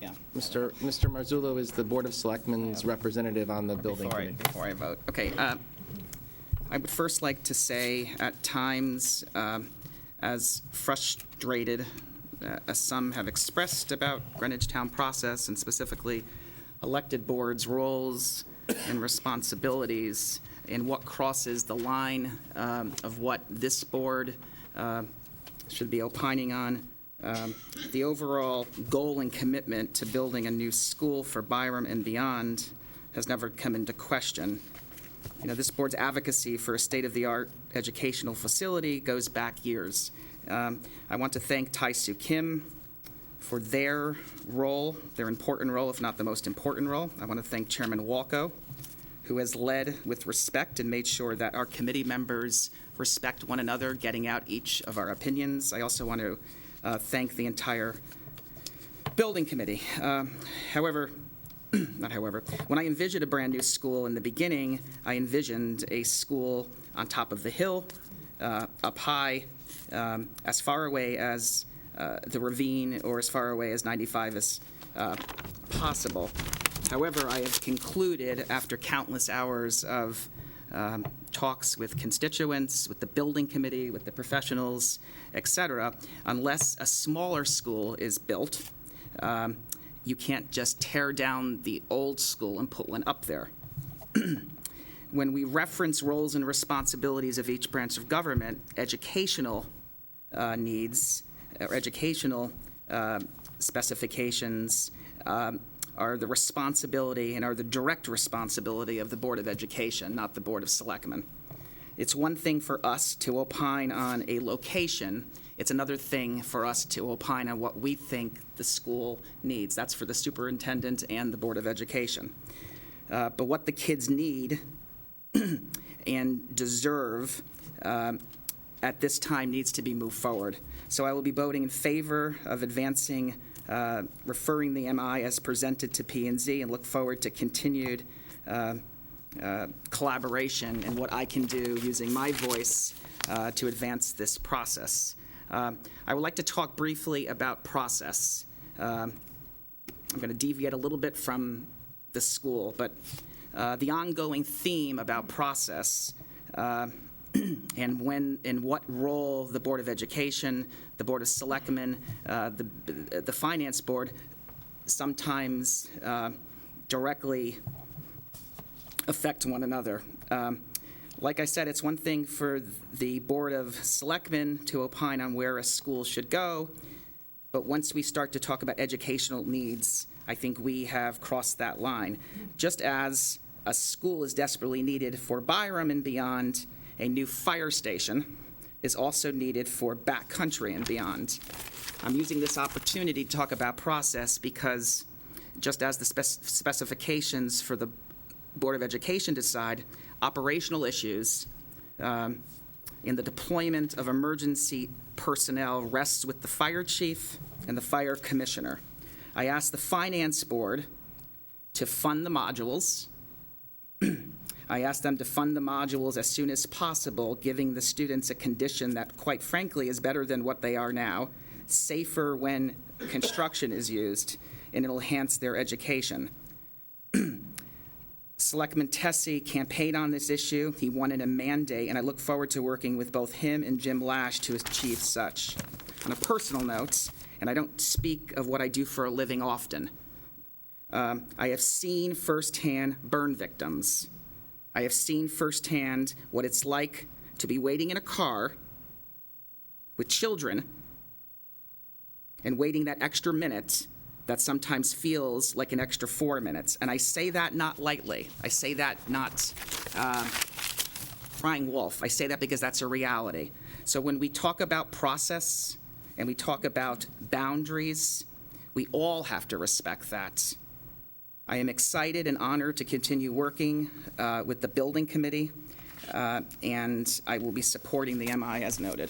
Yeah. Mr. Marzullo is the Board of Selectmen's representative on the building committee. Before I vote. Okay. I would first like to say at times, as frustrated as some have expressed about Greenwich Town process and specifically elected boards' roles and responsibilities and what crosses the line of what this board should be opining on. The overall goal and commitment to building a new school for Byram and beyond has never come into question. This board's advocacy for a state-of-the-art educational facility goes back years. I want to thank Tai-Soo Kim for their role, their important role, if not the most important role. I want to thank Chairman Walko, who has led with respect and made sure that our committee members respect one another, getting out each of our opinions. I also want to thank the entire building committee. When I envisioned a brand new school in the beginning, I envisioned a school on top of the hill, up high, as far away as the ravine or as far away as 95 as possible. However, I have concluded after countless hours of talks with constituents, with the building committee, with the professionals, et cetera, unless a smaller school is built, you can't just tear down the old school and put one up there. When we reference roles and responsibilities of each branch of government, educational needs or educational specifications are the responsibility and are the direct responsibility of the Board of Education, not the Board of Selectmen. It's one thing for us to opine on a location. It's another thing for us to opine on what we think the school needs. That's for the superintendent and the Board of Education. But what the kids need and deserve at this time needs to be moved forward. So I will be voting in favor of advancing, referring the MI as presented to P&Z, and look forward to continued collaboration and what I can do using my voice to advance this process. I would like to talk briefly about process. I'm going to deviate a little bit from the school, but the ongoing theme about process and when and what role the Board of Education, the Board of Selectmen, the Finance Board sometimes directly affect one another. Like I said, it's one thing for the Board of Selectmen to opine on where a school should go, but once we start to talk about educational needs, I think we have crossed that line. Just as a school is desperately needed for Byram and beyond, a new fire station is also needed for backcountry and beyond. I'm using this opportunity to talk about process because just as the specifications for the Board of Education decide, operational issues in the deployment of emergency personnel rests with the fire chief and the fire commissioner. I asked the Finance Board to fund the modules. I asked them to fund the modules as soon as possible, giving the students a condition that, quite frankly, is better than what they are now, safer when construction is used, and it'll enhance their education. Selectman Tessie campaigned on this issue. He wanted a mandate, and I look forward to working with both him and Jim Lash to achieve such. On a personal note, and I don't speak of what I do for a living often, I have seen firsthand burn victims. I have seen firsthand what it's like to be waiting in a car with children and waiting that extra minute that sometimes feels like an extra 4 minutes. And I say that not lightly. I say that not crying wolf. I say that because that's a reality. So when we talk about process and we talk about boundaries, we all have to respect that. I am excited and honored to continue working with the building committee, and I will be supporting the MI as noted.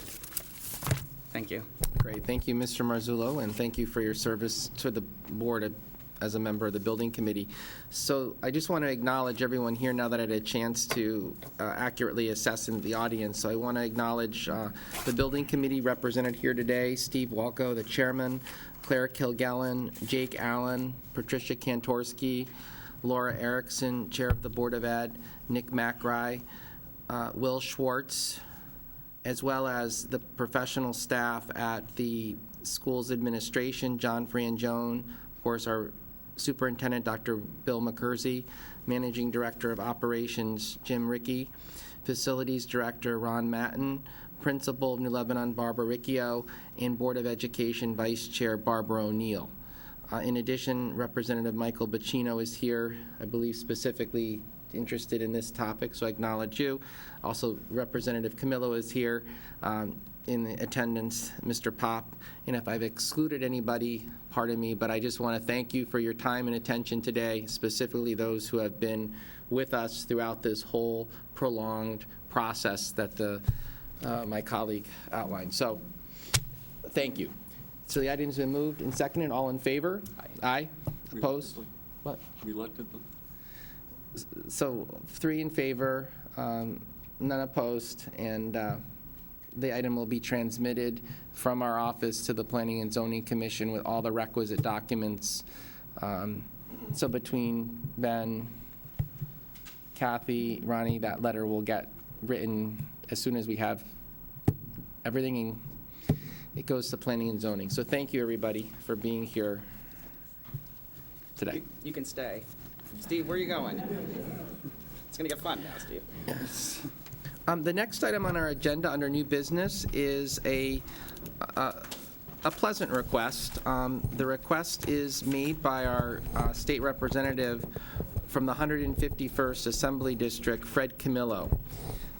Thank you. Great, thank you, Mr. Marzullo, and thank you for your service to the board as a member of the building committee. So I just want to acknowledge everyone here now that I had a chance to accurately assess in the audience. So I want to acknowledge the building committee represented here today, Steve Walko, the chairman, Claire Kilgallen, Jake Allen, Patricia Kantorski, Laura Erickson, chair of the Board of Ed, Nick McRae, Will Schwartz, as well as the professional staff at the school's administration, John Frangione, of course, our superintendent, Dr. Bill McCursey, managing director of operations, Jim Rickey, facilities director, Ron Matten, principal of New Lebanon, Barbara Riccio, and Board of Education Vice Chair, Barbara O'Neill. In addition, Representative Michael Bacino is here, I believe specifically interested in this topic, so I acknowledge you. Also, Representative Camillo is here in attendance, Mr. Pop, and if I've excluded anybody, pardon me, but I just want to thank you for your time and attention today, specifically those who have been with us throughout this whole prolonged process that my colleague outlined. So, thank you. So the item's been moved and seconded. All in favor? Aye. Opposed? What? Reluctantly? So 3 in favor, none opposed, and the item will be transmitted from our office to the Planning and Zoning Commission with all the requisite documents. So between Ben, Kathy, Ronnie, that letter will get written as soon as we have everything, and it goes to Planning and Zoning. So thank you, everybody, for being here today. You can stay. Steve, where are you going? It's going to get fun now, Steve. Yes. The next item on our agenda under new business is a a pleasant request. The request is made by our state representative from the 151st Assembly District, Fred Camillo.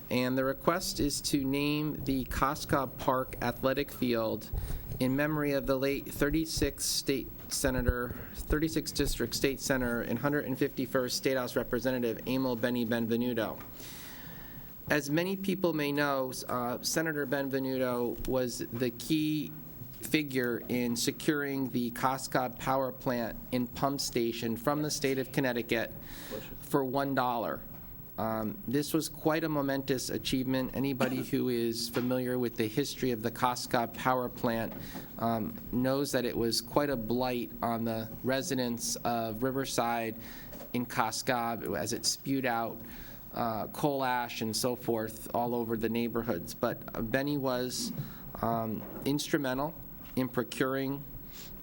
And the request is to name the Coscob Park Athletic Field in memory of the late 36th District State Senator and 151st State House Representative Emil Benny Benvenuto. As many people may know, Senator Benvenuto was the key figure in securing the Coscob Power Plant and pump station from the state of Connecticut for $1. This was quite a momentous achievement. Anybody who is familiar with the history of the Coscob Power Plant knows that it was quite a blight on the residents of Riverside in Coscob as it spewed out coal ash and so forth all over the neighborhoods. But Benny was instrumental in procuring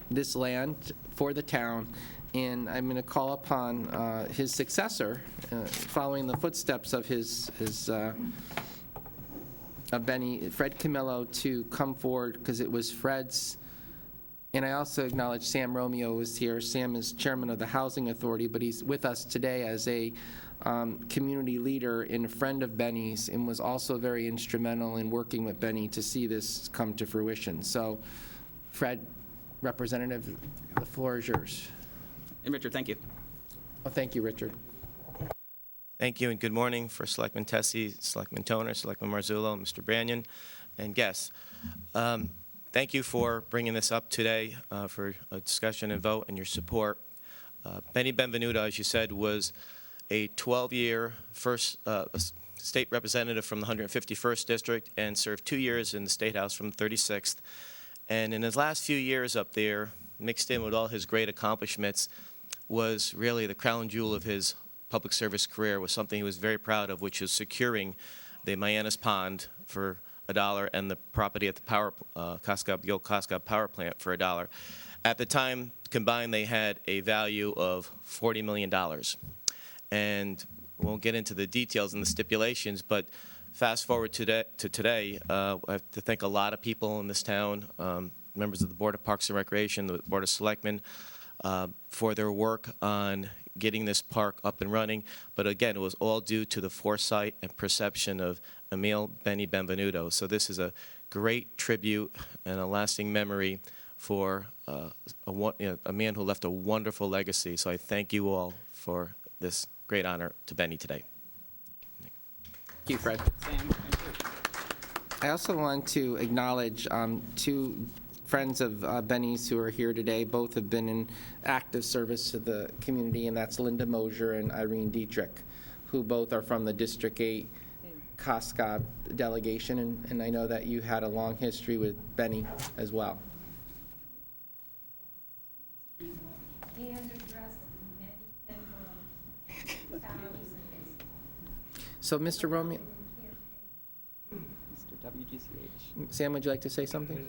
this land for the town, and I'm going to call upon his successor, following the footsteps of Benny, Fred Camillo, to come forward, because it was Fred's. And I also acknowledge Sam Romeo is here. Sam is chairman of the Housing Authority, but he's with us today as a community leader and a friend of Benny's, and was also very instrumental in working with Benny to see this come to fruition. So, Fred, Representative, the floor is yours. And Richard, thank you. Oh, thank you, Richard. Thank you, and good morning for Selectman Tessie, Selectman Toner, Selectman Marzullo, Mr. Branyan, and guests. Thank you for bringing this up today for a discussion and vote and your support. Benny Benvenuto, as you said, was a 12-year first state representative from the 151st District and served 2 years in the State House from the 36th. And in his last few years up there, mixed in with all his great accomplishments, was really the crown jewel of his public service career, was something he was very proud of, which is securing the Mayanis Pond for $1 and the property at the the old Coscob Power Plant for $1. At the time, combined, they had a value of $40 million. And we won't get into the details and the stipulations, but fast forward to today, I have to thank a lot of people in this town, members of the Board of Parks and Recreation, the Board of Selectmen, for their work on getting this park up and running. But again, it was all due to the foresight and perception of Emil Benny Benvenuto. So this is a great tribute and a lasting memory for a man who left a wonderful legacy. So I thank you all for this great honor to Benny today. Thank you, Fred. Sam, thank you. I also want to acknowledge two friends of Benny's who are here today. Both have been in active service to the community, and that's Linda Mosier and Irene Dietrich, who both are from the District 8 Coscob delegation, and I know that you had a long history with Benny as well. He has addressed many envelopes, thousands. So, Mr. Romeo, Mr. WGCH. Sam, would you like to say something?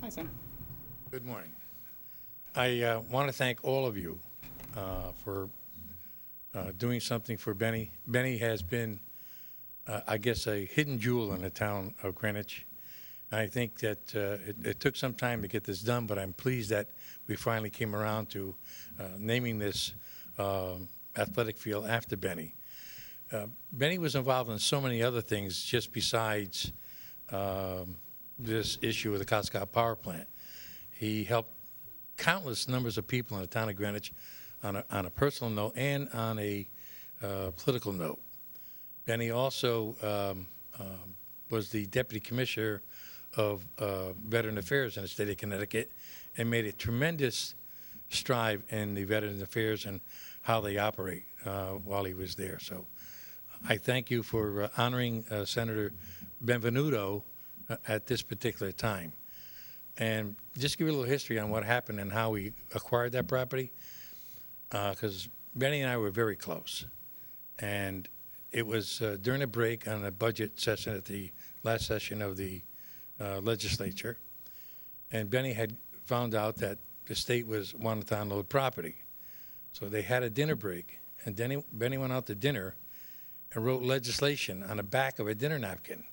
Hi, Sam. Good morning. I want to thank all of you for doing something for Benny. Benny has been, I guess, a hidden jewel in the town of Greenwich. I think that it took some time to get this done, but I'm pleased that we finally came around to naming this athletic field after Benny. Benny was involved in so many other things just besides this issue of the Coscob Power Plant. He helped countless numbers of people in the town of Greenwich on a personal note and on a political note. Benny also was the deputy commissioner of Veteran Affairs in the state of Connecticut and made a tremendous stride in the Veteran Affairs and how they operate while he was there. So I thank you for honoring Senator Benvenuto at this particular time. And just give you a little history on what happened and how we acquired that property, because Benny and I were very close. And it was during a break on a budget session at the last session of the legislature. And Benny had found out that the state wanted to unload property. So they had a dinner break, and Benny went out to dinner and wrote legislation on the back of a dinner napkin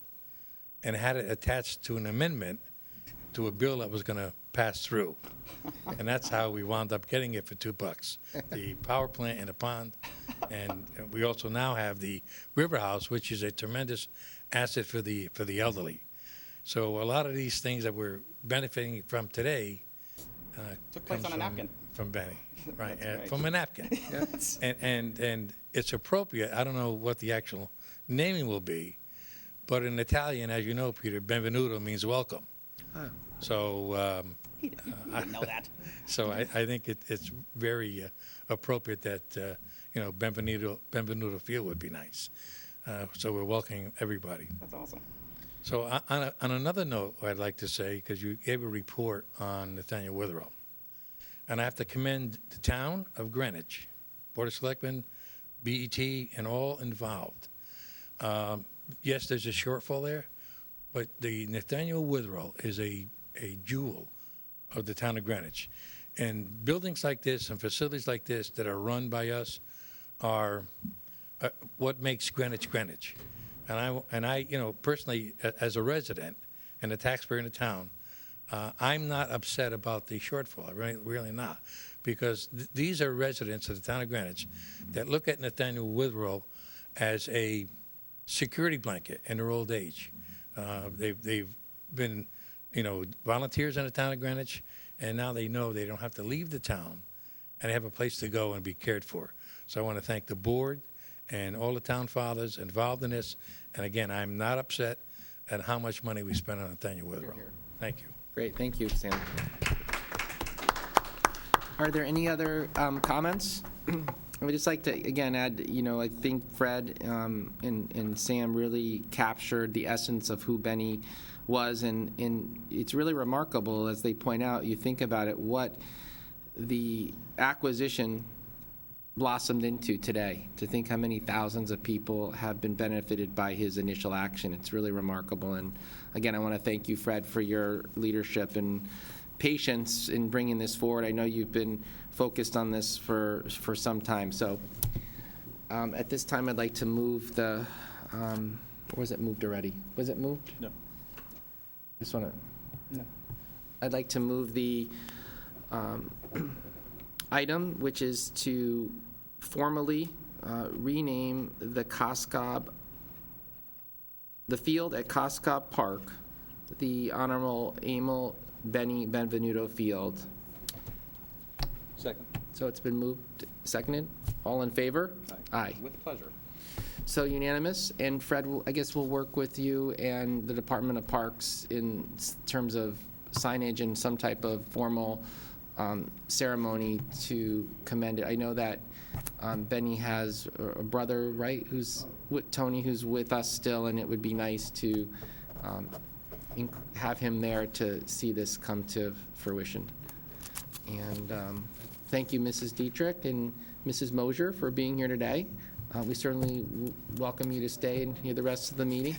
and had it attached to an amendment to a bill that was going to pass through. And that's how we wound up getting it for $2. The power plant and the pond. And we also now have the River House, which is a tremendous asset for the elderly. So a lot of these things that we're benefiting from today Took place comes on a napkin. from Benny, right? That's right. From a napkin. And it's appropriate. I don't know what the actual naming will be, but in Italian, as you know, Peter, benvenuto means welcome. So You didn't know that. so I think it's very appropriate that Benvenuto Field would be nice. So we're welcoming everybody. That's awesome. So on another note, I'd like to say, because you gave a report on Nathaniel Witherell, and I have to commend the town of Greenwich, Board of Selectmen, BET, and all involved. Yes, there's a shortfall there, but the Nathaniel Witherell is a jewel of the town of Greenwich. And buildings like this and facilities like this that are run by us are what makes Greenwich Greenwich. And I, personally, as a resident and a taxpayer in the town, I'm not upset about the shortfall. Really not, because these are residents of the town of Greenwich that look at Nathaniel Witherell as a security blanket in their old age. They've been, volunteers in the town of Greenwich, and now they know they don't have to leave the town and they have a place to go and be cared for. So I want to thank the board and all the town fathers involved in this. And again, I'm not upset at how much money we spent on Nathaniel Witherell. Thank you. Great, thank you, Sam. Are there any other comments? I would just like to, again, add, I think Fred and Sam really captured the essence of who Benny was, and it's really remarkable, as they point out, you think about it, what the acquisition blossomed into today. To think how many thousands of people have been benefited by his initial action. It's really remarkable. And again, I want to thank you, Fred, for your leadership and patience in bringing this forward. I know you've been focused on this for some time. So at this time, I'd like to move the, or was it moved already? Was it moved? No. Just want to. No. I'd like to move the item, which is to formally rename the field at Coscob Park, the Honorable Emil Benny Benvenuto Field. Second. So it's been moved, seconded. All in favor? Aye. With pleasure. So unanimous, and Fred, I guess we'll work with you and the Department of Parks in terms of signage and some type of formal ceremony to commend it. I know that Benny has a brother, right, who's with Tony, who's with us still, and it would be nice to have him there to see this come to fruition. And thank you, Mrs. Dietrich and Mrs. Mosier, for being here today. We certainly welcome you to stay and hear the rest of the meeting.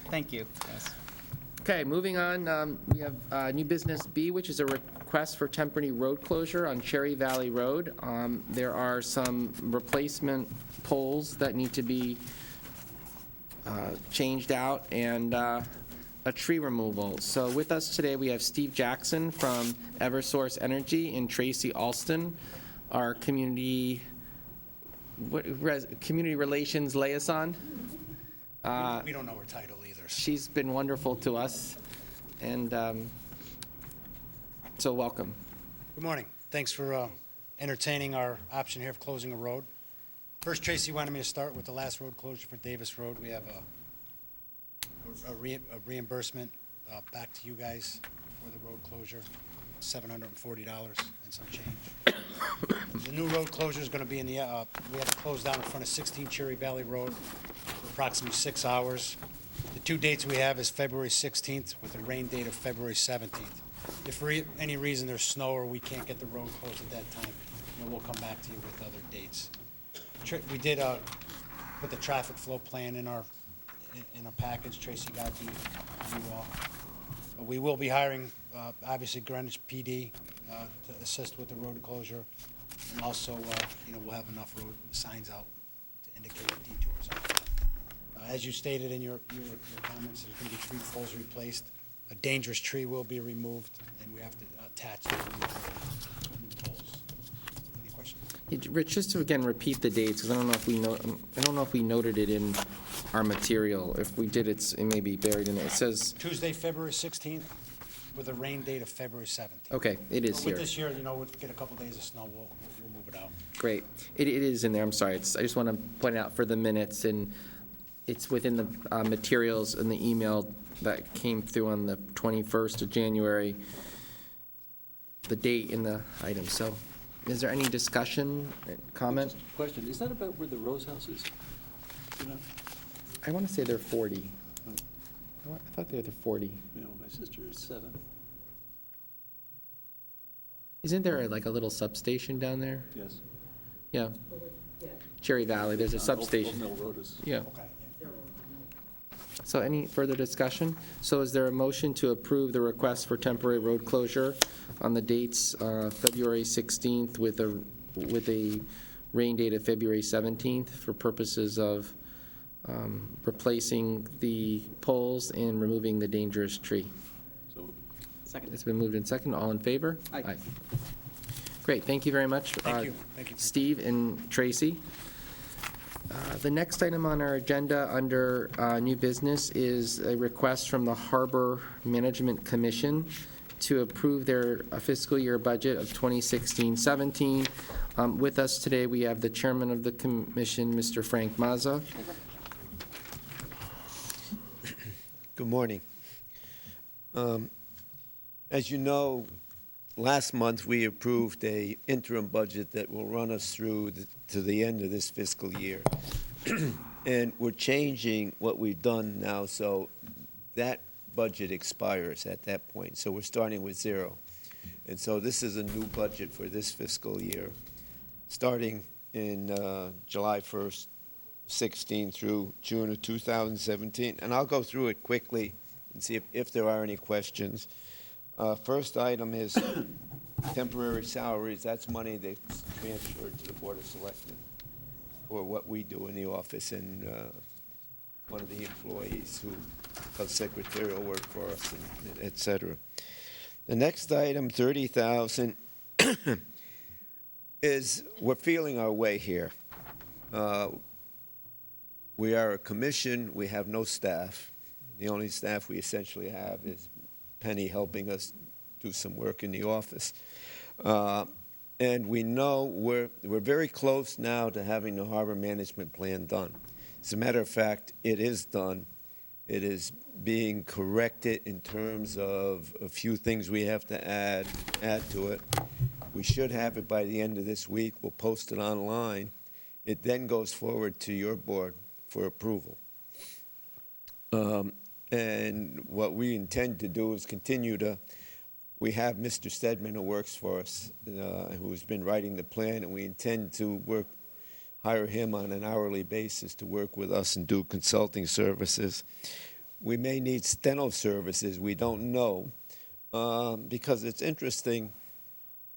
Thank you. Yes. Okay, moving on, we have new business B, which is a request for temporary road closure on Cherry Valley Road. There are some replacement poles that need to be changed out, and a tree removal. So with us today, we have Steve Jackson from Eversource Energy and Tracy Alston, our community relations liaison. We don't know her title either. She's been wonderful to us, and so welcome. Good morning. Thanks for entertaining our option here of closing a road. First, Tracy wanted me to start with the last road closure for Davis Road. We have a reimbursement back to you guys for the road closure, $740 and some change. The new road closure is going to be in the, we have to close down in front of 16 Cherry Valley Road for approximately 6 hours. The two dates we have is February 16th with a rain date of February 17th. If for any reason there's snow or we can't get the road closed at that time, we'll come back to you with other dates. We did put the traffic flow plan in our package. Tracy got you all. We will be hiring, obviously, Greenwich PD to assist with the road closure. And also, we'll have enough road signs out to indicate the detours. As you stated in your comments, there's going to be 3 poles replaced. A dangerous tree will be removed, and we have to attach the new poles. Any questions? Hey, Rich, just to again repeat the dates, because I don't know if we noted it in our material. If we did, it may be buried in it. It says, Tuesday, February 16th, with a rain date of February 17th. okay, it is With here. this year, we'll get a couple days of snow, we'll move it out. Great. It is in there, I'm sorry. I just want to point it out for the minutes, and it's within the materials in the email that came through on the 21st of January, the date in the item. So is there any discussion, comment? Question, is that about where the Rose House is? You know, I want to say they're 40. I thought they were 40. my sister is 7. Isn't there like a little substation down there? Yes. Yeah. Cherry Valley, there's a substation. Old Mill Road is. Yeah. Okay. So any further discussion? So is there a motion to approve the request for temporary road closure on the dates, February 16th with a rain date of February 17th for purposes of replacing the poles and removing the dangerous tree? So Second. It's been moved in second. All in favor? Aye. Great, thank you very much. Thank you. Thank you. Steve and Tracy. The next item on our agenda under new business is a request from the Harbor Management Commission to approve their fiscal year budget of 2016-17. With us today, we have the chairman of the commission, Mr. Frank Mazza. Good morning. As you know, last month we approved a interim budget that will run us through to the end of this fiscal year. And we're changing what we've done now, so that budget expires at that point. So we're starting with 0. And so this is a new budget for this fiscal year, starting in July 1st, 16 through June of 2017. And I'll go through it quickly and see if there are any questions. First item is temporary salaries. That's money that's transferred to the Board of Selectmen for what we do in the office, and one of the employees who does secretarial work for us, and et cetera. The next item, 30,000, is we're feeling our way here. We are a commission. We have no staff. The only staff we essentially have is Penny helping us do some work in the office. And we know we're very close now to having the harbor management plan done. As a matter of fact, it is done. It is being corrected in terms of a few things we have to add to it. We should have it by the end of this week. We'll post it online. It then goes forward to your board for approval. And what we intend to do is continue to, we have Mr. Stedman who works for us, who's been writing the plan, and we intend to hire him on an hourly basis to work with us and do consulting services. We may need steno services, we don't know, because it's interesting.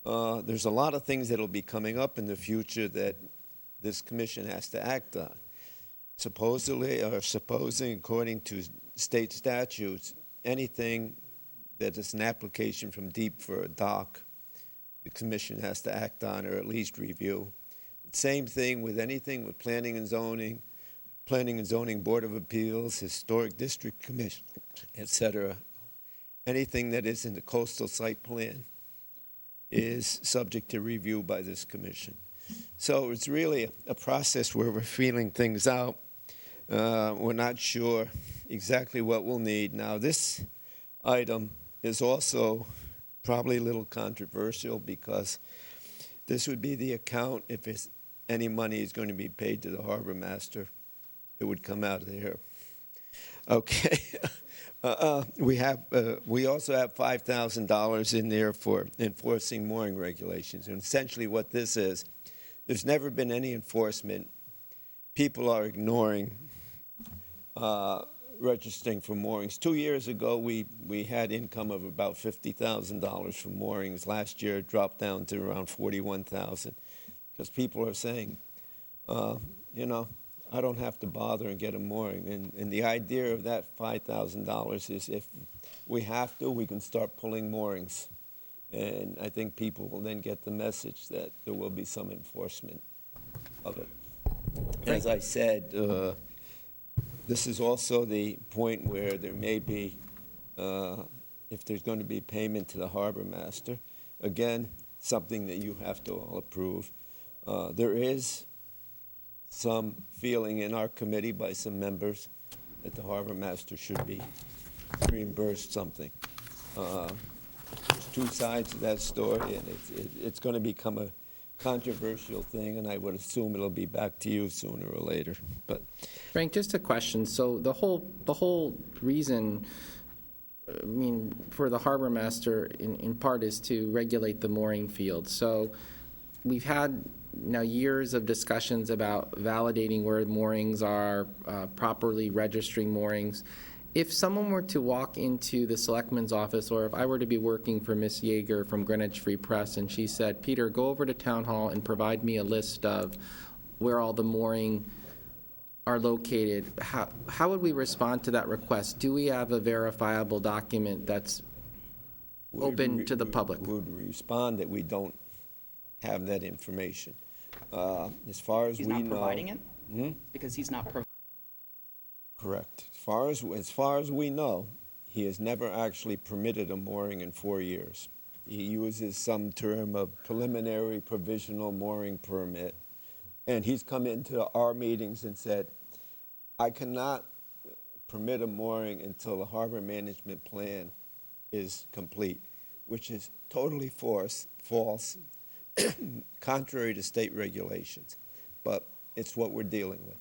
There's a lot of things that will be coming up in the future that this commission has to act on. Supposedly, or supposing, according to state statutes, anything that is an application from deep for a dock, the commission has to act on or at least review. Same thing with anything with Planning and Zoning Board of Appeals, Historic District Commission, et cetera. Anything that is in the coastal site plan is subject to review by this commission. So it's really a process where we're feeling things out. We're not sure exactly what we'll need. Now, this item is also probably a little controversial because this would be the account if any money is going to be paid to the harbor master. It would come out of there. Okay. We also have $5,000 in there for enforcing mooring regulations. And essentially what this is, there's never been any enforcement. People are ignoring registering for moorings. 2 years ago, we had income of about $50,000 from moorings. Last year, it dropped down to around $41,000 because people are saying, I don't have to bother and get a mooring. And the idea of that $5,000 is if we have to, we can start pulling moorings. And I think people will then get the message that there will be some enforcement of it. As I said, this is also the point where there may be, if there's going to be payment to the harbor master, again, something that you have to all approve. There is some feeling in our committee by some members that the harbor master should be reimbursed something. There's two sides to that story, and it's going to become a controversial thing, and I would assume it'll be back to you sooner or later. But Frank, just a question. So the whole reason, I mean, for the harbor master in part is to regulate the mooring field. So we've had now years of discussions about validating where moorings are, properly registering moorings. If someone were to walk into the selectman's office, or if I were to be working for Miss Yeager from Greenwich Free Press, and she said, Peter, go over to Town Hall and provide me a list of where all the mooring are located, how would we respond to that request? Do we have a verifiable document that's open to the public? We would respond that we don't have that information. As far as we know. He's not providing it? Hmm? Because he's not providing. Correct. As far as we know, he has never actually permitted a mooring in 4 years. He uses some term of preliminary provisional mooring permit, and he's come into our meetings and said, I cannot permit a mooring until the harbor management plan is complete, which is totally false, contrary to state regulations. But it's what we're dealing with.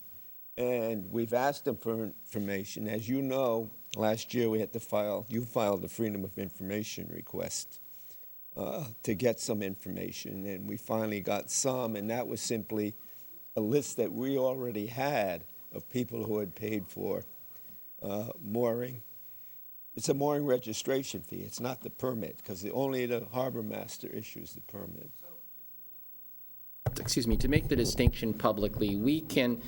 And we've asked him for information. As you know, last year we had to you filed a Freedom of Information request to get some information, and we finally got some, and that was simply a list that we already had of people who had paid for mooring. It's a mooring registration fee. It's not the permit, because only the harbor master issues the permit. Excuse me, to make the distinction publicly, we can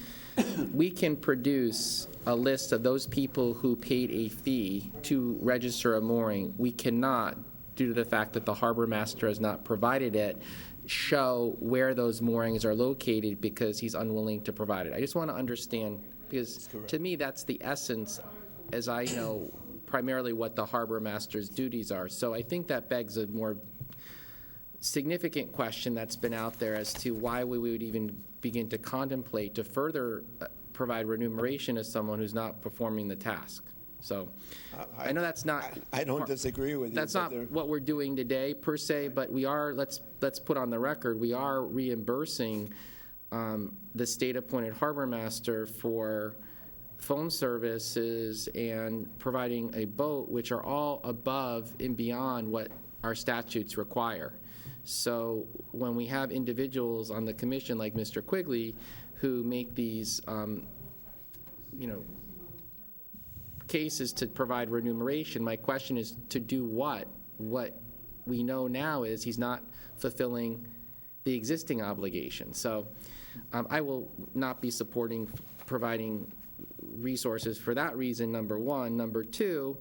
produce a list of those people who paid a fee to register a mooring. We cannot, due to the fact that the harbor master has not provided it, show where those moorings are located because he's unwilling to provide it. I just want to understand, because to me, that's the essence, as I know, primarily what the harbor master's duties are. So I think that begs a more significant question that's been out there as to why we would even begin to contemplate to further provide remuneration to someone who's not performing the task. So I know that's not. I don't disagree with you. That's not what we're doing today per se, but we are, let's put on the record, we are reimbursing the state-appointed harbor master for phone services and providing a boat, which are all above and beyond what our statutes require. So when we have individuals on the commission like Mr. Quigley who make these, cases to provide remuneration, my question is to do what? What we know now is he's not fulfilling the existing obligation. So I will not be supporting providing resources for that reason, number one. Number two,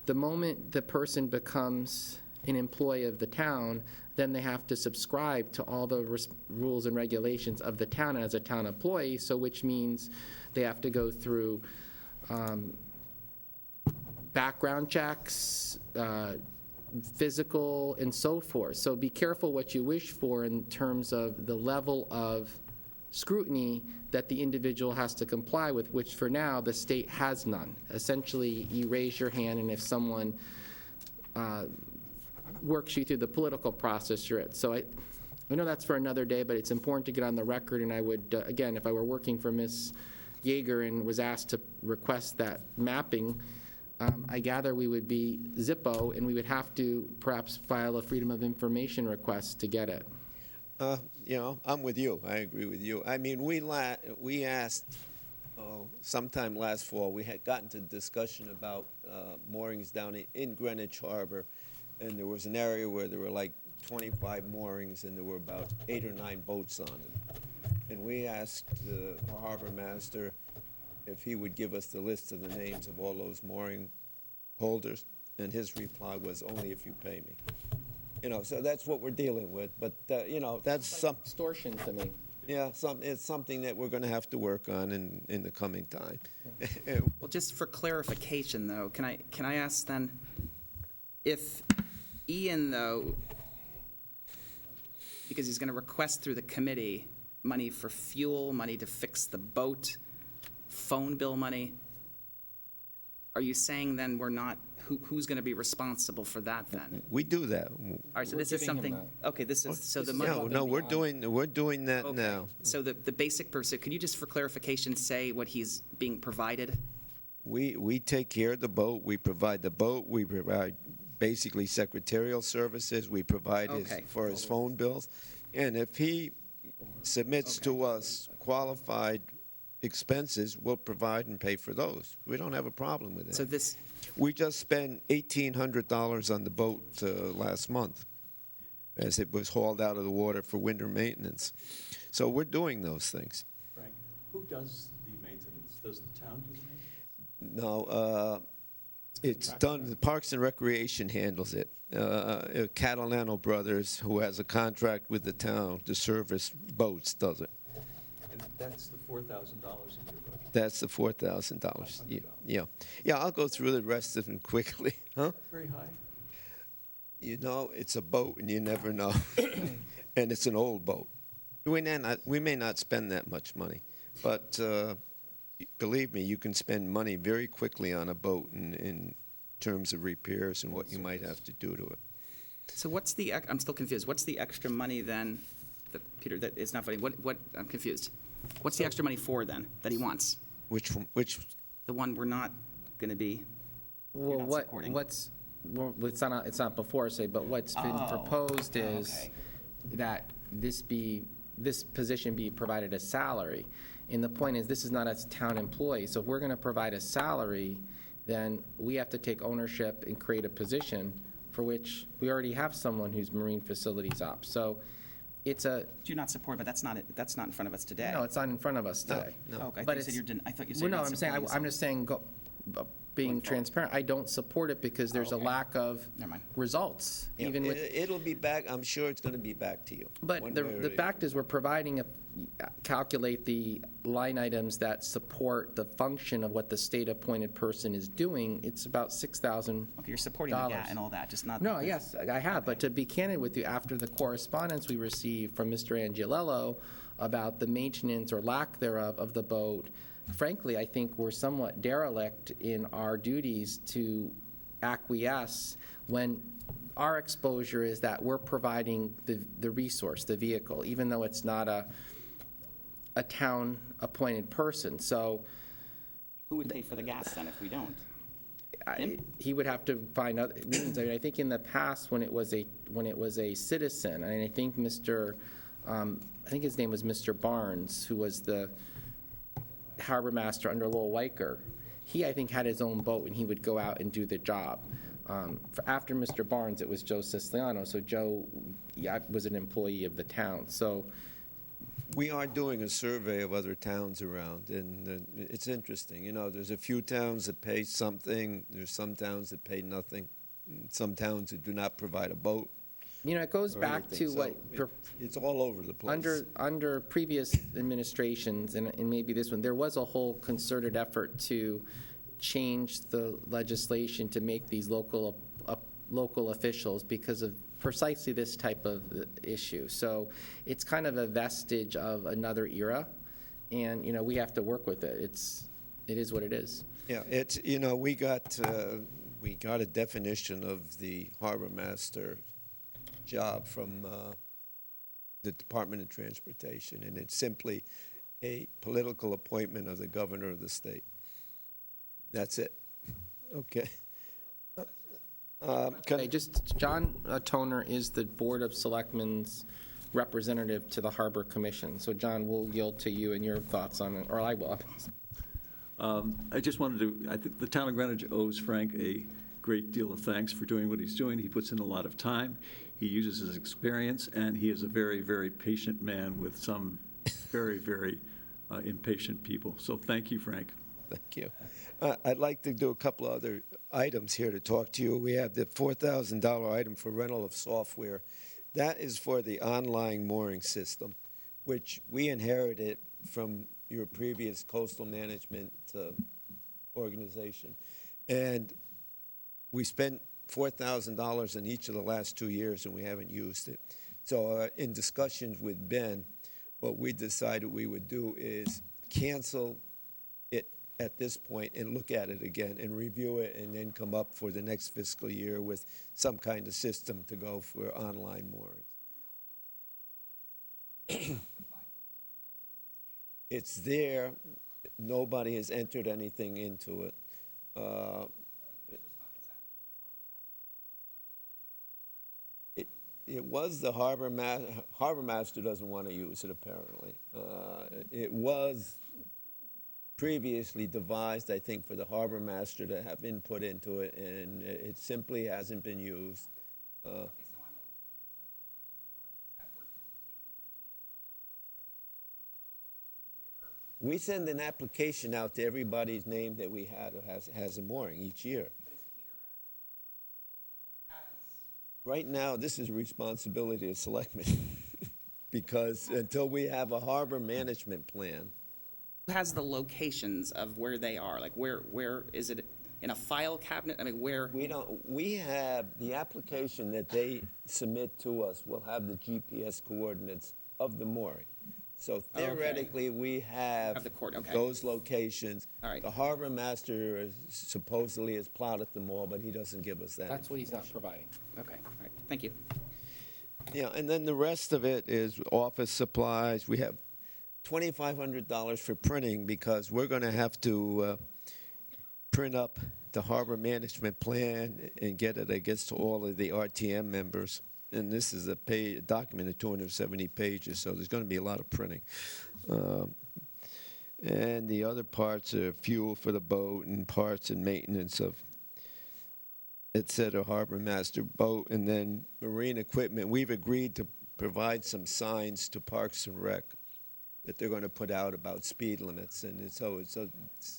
the moment the person becomes an employee of the town, then they have to subscribe to all the rules and regulations of the town as a town employee, so which means they have to go through background checks, physical, and so forth. So be careful what you wish for in terms of the level of scrutiny that the individual has to comply with, which for now the state has none. Essentially, you raise your hand, and if someone works you through the political process, you're it. So I know that's for another day, but it's important to get on the record, and I would, again, if I were working for Ms. Yeager and was asked to request that mapping, I gather we would be Zippo, and we would have to perhaps file a Freedom of Information request to get it. I'm with you. I agree with you. I mean, we asked sometime last fall, we had gotten to discussion about moorings down in Greenwich Harbor, and there was an area where there were like 25 moorings, and there were about 8 or 9 boats on them. and we asked the harbor master if he would give us the list of the names of all those mooring holders, and his reply was, only if you pay me. You know, so that's what we're dealing with, but, you know, that's some, Extortion to me. yeah, it's something that we're gonna have to work on in the coming time. Well, just for clarification, though, can I ask then, if Ian, though, because he's going to request through the committee money for fuel, money to fix the boat, phone bill money, are you saying then we're not, who's going to be responsible for that then? We do that. All right, so We're this is giving him something, okay, this is, so the This is money. above No, and we're beyond. doing that Okay. now. So the basic person, could you just for clarification say what he's being provided? We take care of the boat, we provide the boat, we provide basically secretarial services, we provide Okay. for his phone bills. And if he submits to us qualified expenses, we'll provide and pay for those. We don't have a problem with So it. this, We just spent $1,800 on the boat last month as it was hauled out of the water for winter maintenance. So we're doing those things. Frank, who does the maintenance? Does the town do the maintenance? No, it's done, the Parks and Recreation handles it. Catalano Brothers, who has a contract with the town to service boats, does it. And that's the $4,000 in your budget? That's the $4,000. Yeah. Yeah, I'll go through the rest of them quickly. Huh? Very high. You know, it's a boat and you never know. And it's an old boat. We may not spend that much money, but believe me, you can spend money very quickly on a boat in terms of repairs and what you might have to do to it. so what's the, I'm still confused, what's the extra money then, Peter, that it's not funny, what, I'm confused. What's the extra money for then, that he wants? Which The one we're not going to be, Well, not supporting. well, it's not before us, but what's been Oh, proposed is okay. that this position be provided a salary. And the point is, this is not a town employee, so if we're gonna provide a salary, then we have to take ownership and create a position for which we already have someone who's marine facilities ops. So it's a, do not support, but that's not in front of us today. no, it's not in front of us today. Oh, okay, I But thought you said it's- you're, I thought you said Well, you're no, not I'm saying, supporting I'm just saying, being transparent, I don't support it because there's a okay. lack of Never mind. results, Yeah, even with. it'll be back, I'm sure it's going to be back to you. But one the way or the fact is, we're providing calculate the line items that support the function of what the state-appointed person is doing, it's about $6,000. Okay, you're supporting the GAT and all that, just not. No, yes, I have, but to be candid with you, after the correspondence we received from Mr. Angelello about the maintenance or lack thereof of the boat, frankly, I think we're somewhat derelict in our duties to acquiesce when our exposure is that we're providing the resource, the vehicle, even though it's not a town-appointed person. So Who would pay for the gas then if we don't? he would have to find other means. I mean, I think in the past, when it was a citizen, and I think I think his name was Mr. Barnes, who was the harbor master under Lowell Weicker, he, I think, had his own boat, and he would go out and do the job. After Mr. Barnes, it was Joe Siciliano, so Joe was an employee of the town. So We are doing a survey of other towns around, and it's interesting. You know, there's a few towns that pay something, there's some towns that pay nothing, and some towns that do not provide a boat. it goes or back anything. to So what. It's all over the place. Under previous administrations, and maybe this one, there was a whole concerted effort to change the legislation to make these local officials because of precisely this type of issue. So it's kind of a vestige of another era, and, we have to work with it. It is what it is. Yeah, we got a definition of the harbor master job from the Department of Transportation, and it's simply a political appointment of the governor of the state. That's it. Okay. Okay, just, John Toner is the Board of Selectmen's representative to the Harbor Commission. So, John, we'll yield to you and your thoughts on it, or I will. I just wanted to, I think the town of Greenwich owes Frank a great deal of thanks for doing what he's doing. He puts in a lot of time. He uses his experience, and he is a very, very patient man with some very, very impatient people. So thank you, Frank. Thank you. I'd like to do a couple of other items here to talk to you. We have the $4,000 item for rental of software. That is for the online mooring system, which we inherited from your previous coastal management organization. And we spent $4,000 in each of the last 2 years, and we haven't used it. So in discussions with Ben, what we decided we would do is cancel it at this point and look at it again and review it and then come up for the next fiscal year with some kind of system to go for online moorings. It's there. Nobody has entered anything into it. It was the harbor master doesn't want to use it, apparently. It was previously devised, I think, for the harbor master to have input into it, and it simply hasn't been used. We send an application out to everybody's name that we had who has a mooring each year. Right now, this is a responsibility of Selectmen, because until we have a harbor management plan. Who has the locations of where they are? Like where is it in a file cabinet? I mean, where? We have the application that they submit to us will have the GPS coordinates of the mooring. So theoretically, we have the court, okay. those locations. All right. The harbor master supposedly has plotted them all, but he doesn't give us that. That's what he's not providing. Okay, all right, thank you. Yeah, and then the rest of it is office supplies. We have $2,500 for printing because we're going to have to print up the harbor management plan and get it, I guess, to all of the RTM members. And this is a document of 270 pages, so there's going to be a lot of printing. And the other parts are fuel for the boat and parts and maintenance of, et cetera, harbor master boat, and then marine equipment. We've agreed to provide some signs to Parks and Rec that they're going to put out about speed limits, and so it's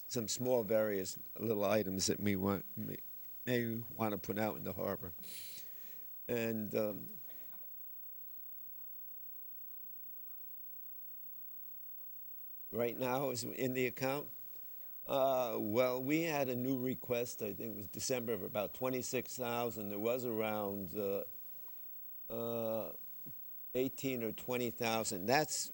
some small various little items that we may want to put out in the harbor. And right now is in the account. Well, we had a new request. I think it was December of about $26,000. There was around 18 or 20,000. That's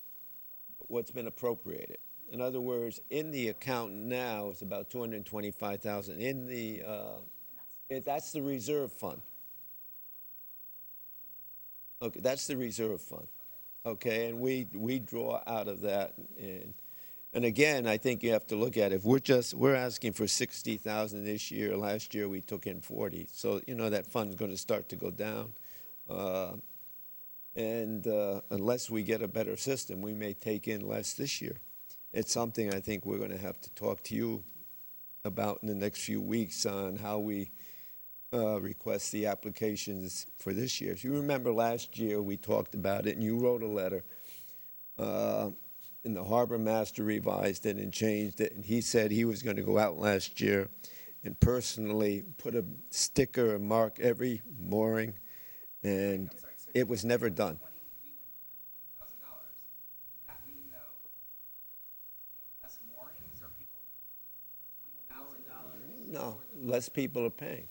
what's been appropriated. In other words, in the account now, it's about 225,000. In the that's the reserve fund. Okay, that's the reserve fund. Okay, and we draw out of that. And again, I think you have to look at it. We're asking for 60,000 this year. Last year we took in 40. So that fund's going to start to go down. And unless we get a better system, we may take in less this year. It's something I think we're going to have to talk to you about in the next few weeks on how we request the applications for this year. If you remember last year, we talked about it, and you wrote a letter, and the harbor master revised it and changed it, and he said he was going to go out last year and personally put a sticker and mark every mooring, and it was never done. No, less people are paying.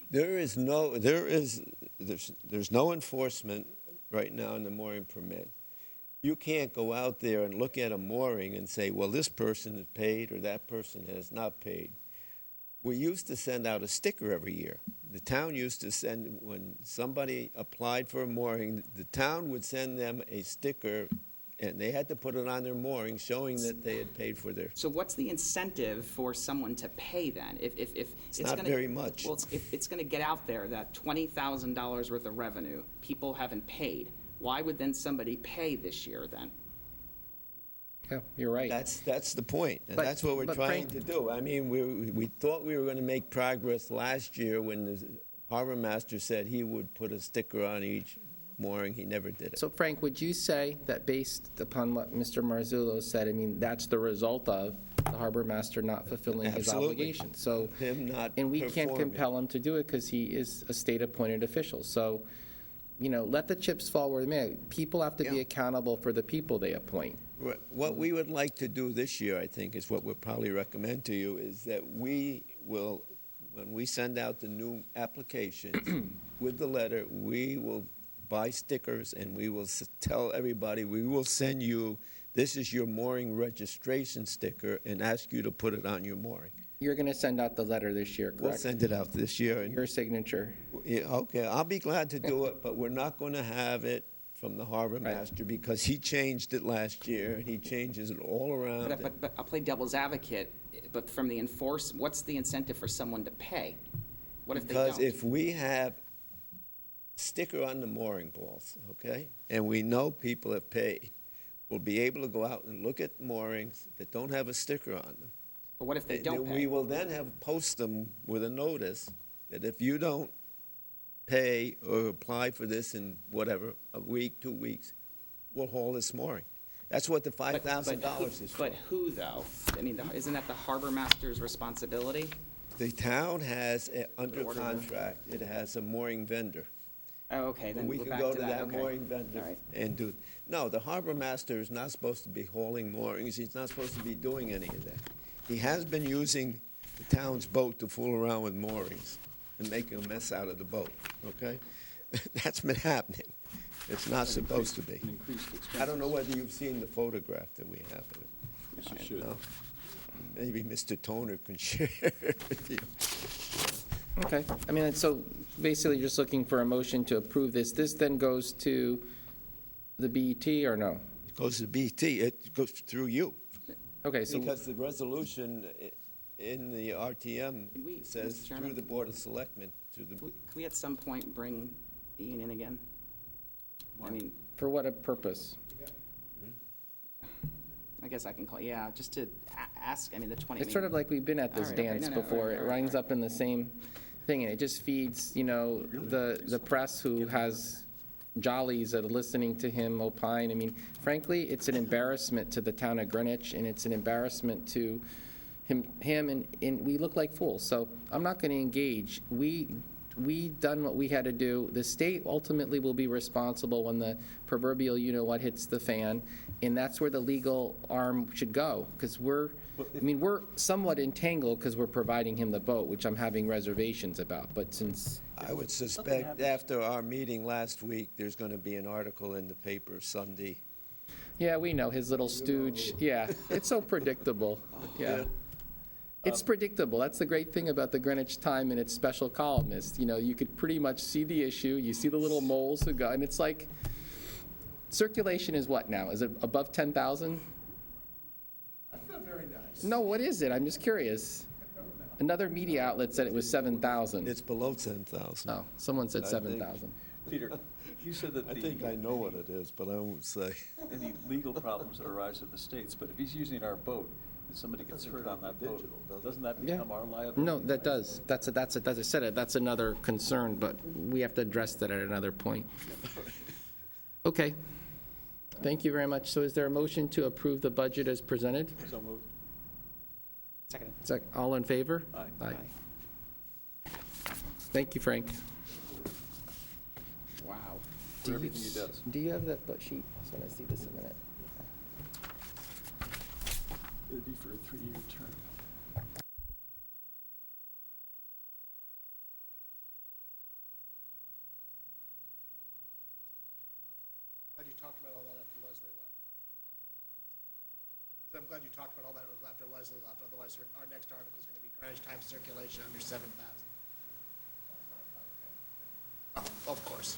There's no enforcement right now in the mooring permit. You can't go out there and look at a mooring and say, well, this person has paid or that person has not paid. We used to send out a sticker every year. The town used to send, when somebody applied for a mooring, the town would send them a sticker, and they had to put it on their mooring showing that they had paid for their. So what's the incentive for someone to pay then? If it's not very much. Well, if it's going to get out there that $20,000 worth of revenue, people haven't paid, why would then somebody pay this year then? Yeah, you're right. That's the point, and But- that's what we're but trying Frank- to do. I mean, we thought we were going to make progress last year when the harbor master said he would put a sticker on each mooring, he never did it. So Frank, would you say that based upon what Mr. Marzullo said, I mean, that's the result of the harbor master not fulfilling his Absolutely. obligation? So, Him not and we can't performing. compel him to do it because he is a state-appointed official. So, you know, let the chips fall where they may. People have to be Yeah. accountable for the people they appoint. What we would like to do this year, I think, is what we'll probably recommend to you, is that we will, when we send out the new applications with the letter, we will buy stickers and we will tell everybody, we will send you, this is your mooring registration sticker, and ask you to put it on your mooring. You're going to send out the letter this year, We'll correct? send it out this year. And Your signature. yeah, okay, I'll be glad to do it, but we're not going to have it from the harbor master because he changed it last year, and he changes it all around. But I'll play devil's advocate, but from the what's the incentive for someone to pay? What if they don't? Because if we have sticker on the mooring balls, okay, and we know people have paid, we'll be able to go out and look at moorings that don't have a sticker on them. But what if they And don't then pay? we will then post them with a notice that if you don't pay or apply for this in whatever, a week, 2 weeks, we'll haul this mooring. That's what the $5,000 is for. But who, though? I mean, isn't that the harbor master's responsibility? The town has, under Order them. contract, it has a mooring vendor. Oh, okay, then We we're can back go to to that okay. mooring vendor All right. and do, no, the harbor master is not supposed to be hauling moorings, he's not supposed to be doing any of that. He has been using the town's boat to fool around with moorings and making a mess out of the boat, okay? That's been happening. It's not supposed to be. Increased expenses. I don't know whether you've seen the photograph that we have of it. Yes, you should. No? Maybe Mr. Toner can share it with you. Okay, I mean, so basically just looking for a motion to approve this. This then goes to the BET or no? It goes to BT, it goes through you. Okay, so, Because the resolution in the RTM Can we, says Mr. through Chairman? the Board of Selectmen to the, Can we at some point bring Ian in again? I mean, for what a purpose? I guess I can call, yeah, just to ask, I mean, the 20. It's sort of like we've been at this All right, okay, dance no, no, before. all right, It all right, winds all right. up in the same thing, and it just feeds, you know, the press who has jollies at listening to him opine. I mean, frankly, it's an embarrassment to the town of Greenwich, and it's an embarrassment to him, and we look like fools. So I'm not going to engage. We done what we had to do. The state ultimately will be responsible when the proverbial you-know-what hits the fan, and that's where the legal arm should go, because we're somewhat entangled because we're providing him the boat, which I'm having reservations about, but since, I would suspect after our meeting last week, there's going to be an article in the paper Sunday. yeah, we know, his little stooge, yeah, it's so predictable, yeah. It's predictable. That's the great thing about the Greenwich Time and its special columnists. You know, you could pretty much see the issue, you see the little moles who go, and it's like, circulation is what now? Is it above 10,000? That's not very nice. No, what is it? I'm just curious. Another media outlet said it was 7,000. It's below 10,000. No, someone said I think- 7,000. Peter, you said that I think I know what it is, but I won't say. any legal problems that arise with the states, but if he's using our boat and somebody gets hurt on that boat, doesn't that Yeah. become our liability? No, that does. As I said, that's another concern, but we have to address that at another point. Okay. Thank you very much. So is there a motion to approve the budget as presented? So moved. Second. All in favor? Aye. Thank you, Frank. Wow. For everything he does. Do you have that sheet? I just want to see this in a minute. It'd be for a 3-year term. Glad you talked about all that after Leslie left. So I'm glad you talked about all that after Leslie left, otherwise our next article is going to be Greenwich Time circulation under 7,000. Oh, of course.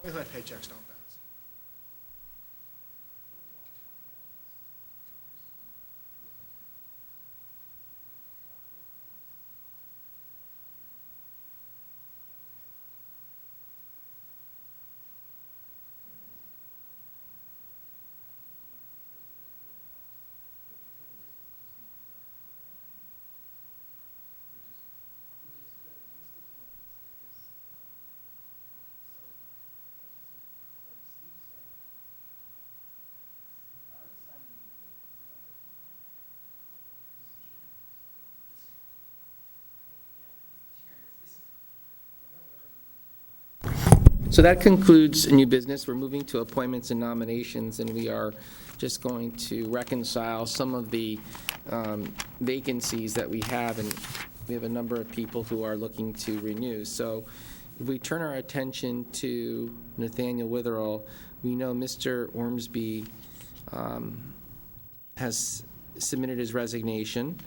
As long as my paychecks don't bounce. So that concludes new business. We're moving to appointments and nominations, and we are just going to reconcile some of the vacancies that we have, and we have a number of people who are looking to renew. So if we turn our attention to Nathaniel Witherell, we know Mr. Ormsby has submitted his resignation,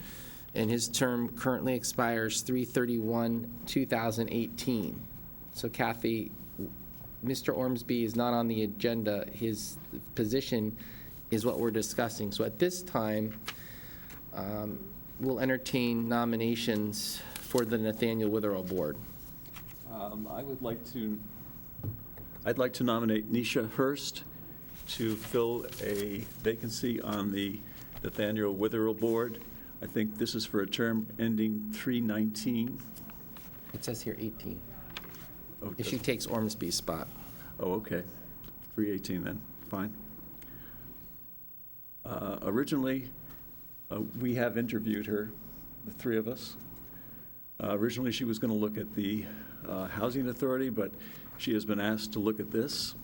and his term currently expires 3/31/2018. So Kathy, Mr. Ormsby is not on the agenda. His position is what we're discussing. So at this time, we'll entertain nominations for the Nathaniel Witherell Board. I'd like to nominate Nisha Hurst to fill a vacancy on the Nathaniel Witherell Board. I think this is for a term ending 3/19. It says here 18. Oh, If she takes Ormsby's spot. Oh, okay. 3/18 then, fine. Originally, we have interviewed her, the three of us. Originally, she was going to look at the Housing Authority, but she has been asked to look at this.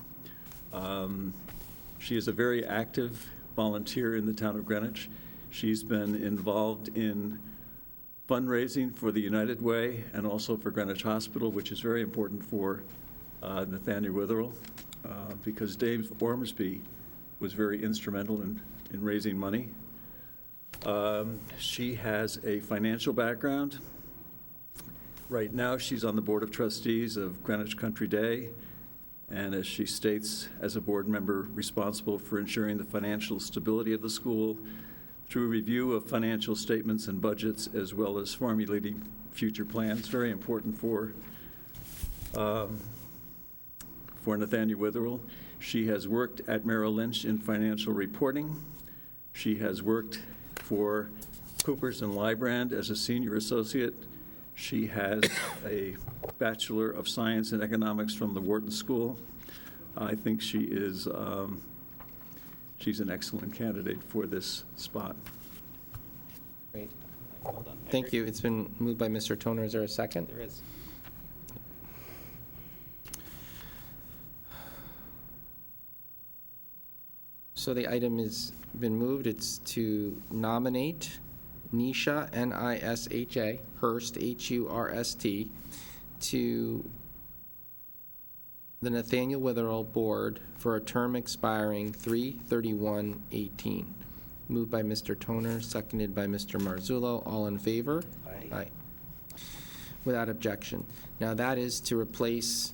She is a very active volunteer in the town of Greenwich. She's been involved in fundraising for the United Way and also for Greenwich Hospital, which is very important for Nathaniel Witherell, because Dave Ormsby was very instrumental in raising money. She has a financial background. Right now, she's on the Board of Trustees of Greenwich Country Day, and as she states, as a board member responsible for ensuring the financial stability of the school through review of financial statements and budgets, as well as formulating future plans. Very important for Nathaniel Witherell. She has worked at Merrill Lynch in financial reporting. She has worked for Coopers and Lybrand as a senior associate. She has a Bachelor of Science in Economics from the Wharton School. I think she is, she's an excellent candidate for this spot. Great. Thank you. It's been moved by Mr. Toner. Is there a second? There is. So the item has been moved. It's to nominate Nisha, N-I-S-H-A, Hurst, H-U-R-S-T, to the Nathaniel Witherell Board for a term expiring 3/31/18. Moved by Mr. Toner, seconded by Mr. Marzullo. All in favor? Aye. Without objection. Now, that is to replace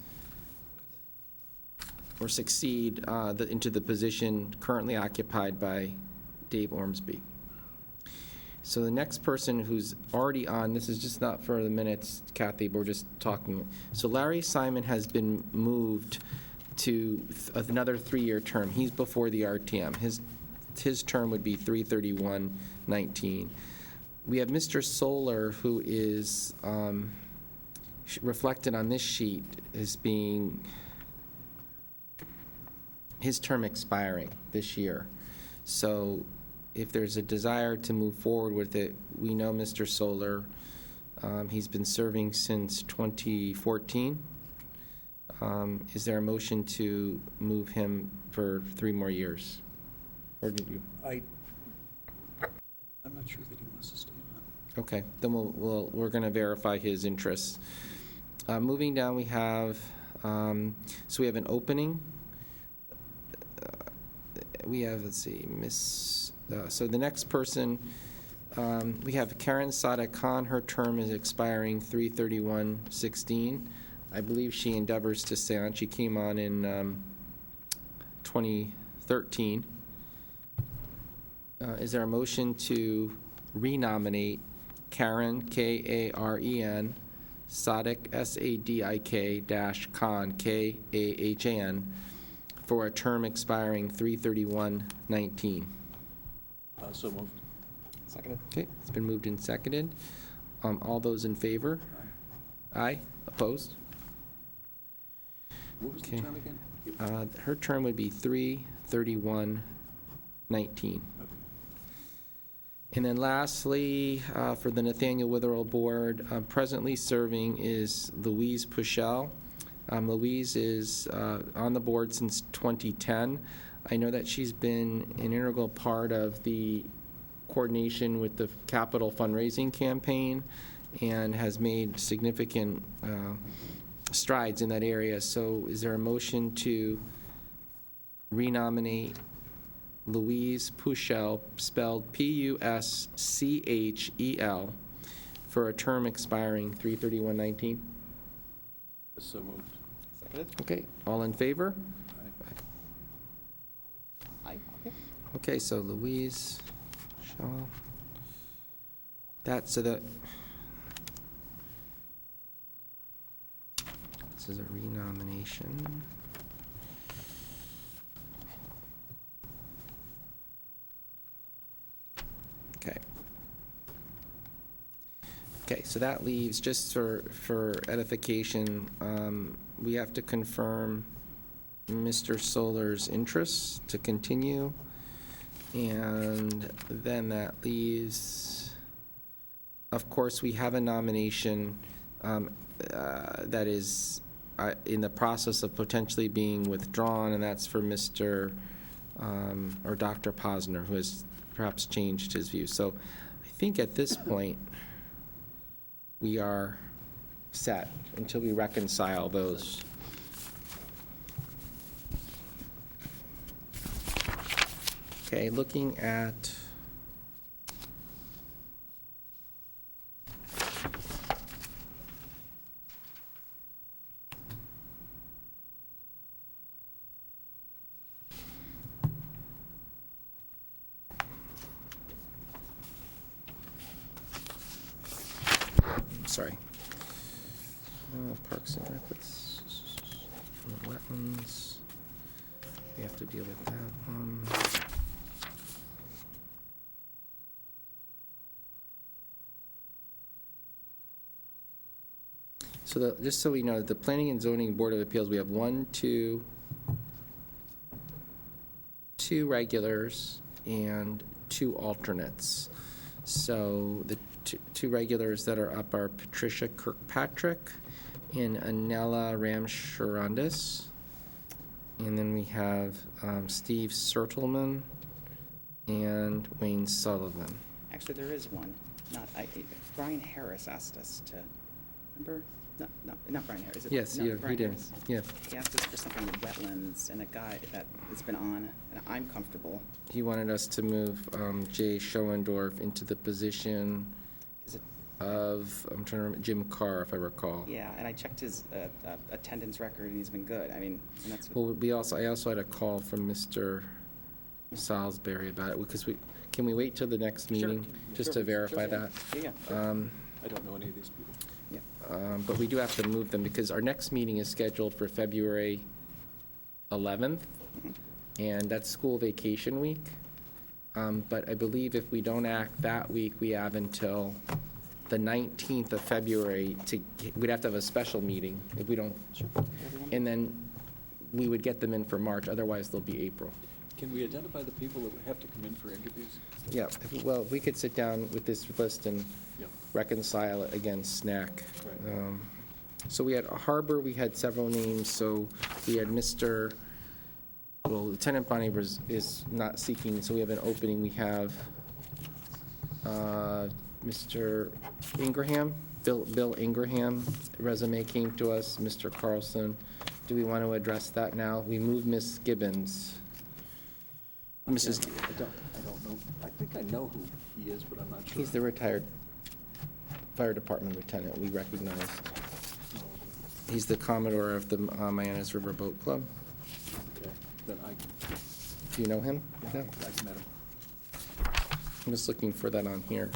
or succeed into the position currently occupied by Dave Ormsby. So the next person who's already on, this is just not for the minutes, Kathy, but we're just talking. So Larry Simon has been moved to another 3-year term. He's before the RTM. His term would be 3/31/19. We have Mr. Solar, who is reflected on this sheet as being his term expiring this year. So if there's a desire to move forward with it, we know Mr. Solar. He's been serving since 2014. Is there a motion to move him for 3 more years? Or did you? I'm not sure that he wants to stay on. Okay, then we're going to verify his interests. Moving down, we have, so we have an opening. We have, let's see, so the next person, we have Karen Sadek Khan. Her term is expiring 3/31/16. I believe she endeavors to stay on. She came on in 2013. Is there a motion to renominate Karen, K-A-R-E-N, Sadik, S-A-D-I-K -Khan, K-A-H-A-N, for a term expiring 3/31/19? So moved. Seconded. Okay, it's been moved and seconded. All those in favor? Aye. Opposed? What was the Okay. term again? Her term would be 3/31/19. And then lastly, for the Nathaniel Witherell Board, presently serving is Louise Puchel. Louise is on the board since 2010. I know that she's been an integral part of the coordination with the capital fundraising campaign and has made significant strides in that area. So is there a motion to renominate Louise Puschel, spelled P-U-S-C-H-E-L, for a term expiring 3/31/19? So moved. Seconded? Okay, all in favor? Aye. Yep. Okay, so Louise, Shaw. That's so that. This is a renomination. Okay. Okay, so that leaves, just for edification, we have to confirm Mr. Solar's interest to continue. And then that leaves, of course, we have a nomination that is in the process of potentially being withdrawn, and that's for Mr. Or Dr. Posner, who has perhaps changed his view. So I think at this point, we are set until we reconcile those. Okay, looking at sorry. Parks and Recs, wetlands. We have to deal with that one. So just so we know, the Planning and Zoning Board of Appeals, we have two regulars and 2 alternates. So the two regulars that are up are Patricia Kirkpatrick and Anela Ramsharandis. And then we have Steve Sertelman and Wayne Sullivan. Actually, there is one. Brian Harris asked us to, remember? No, not Brian Harris. Yes, no, yeah, Brian he did. Harris. Yeah. He asked us for something with wetlands and a guy that has been on, and I'm comfortable. He wanted us to move Jay Schoendorf into the position Is it? of, I'm trying to remember, Jim Carr, if I recall. Yeah, and I checked his attendance record, and he's been good. I mean, and that's. Well, I also had a call from Mr. Salisbury about it, because can we wait till the next meeting? Just to verify that? Yeah. I don't know any of these people. But we do have to move them, because our next meeting is scheduled for February 11th, and that's school vacation week. But I believe if we don't act that week, we have until the 19th of February we'd have to have a special meeting if we don't. And then we would get them in for March, otherwise they'll be April. Can we identify the people that would have to come in for interviews? Yeah, well, we could sit down with this list and Yep. reconcile it against SNAC. Right. So we had Harbor, we had several names, so we had Lieutenant Bonnie is not seeking, so we have an opening. We have Mr. Ingraham, Bill Ingraham, resume came to us, Mr. Carlson. Do we want to address that now? We moved Miss Gibbons. Mrs. I don't know. I think I know who he is, but I'm not sure. He's the retired fire department lieutenant we recognized. He's the Commodore of the Mianus River Boat Club. Okay, then Do you know him? No? I've met him. I'm just looking for that on here.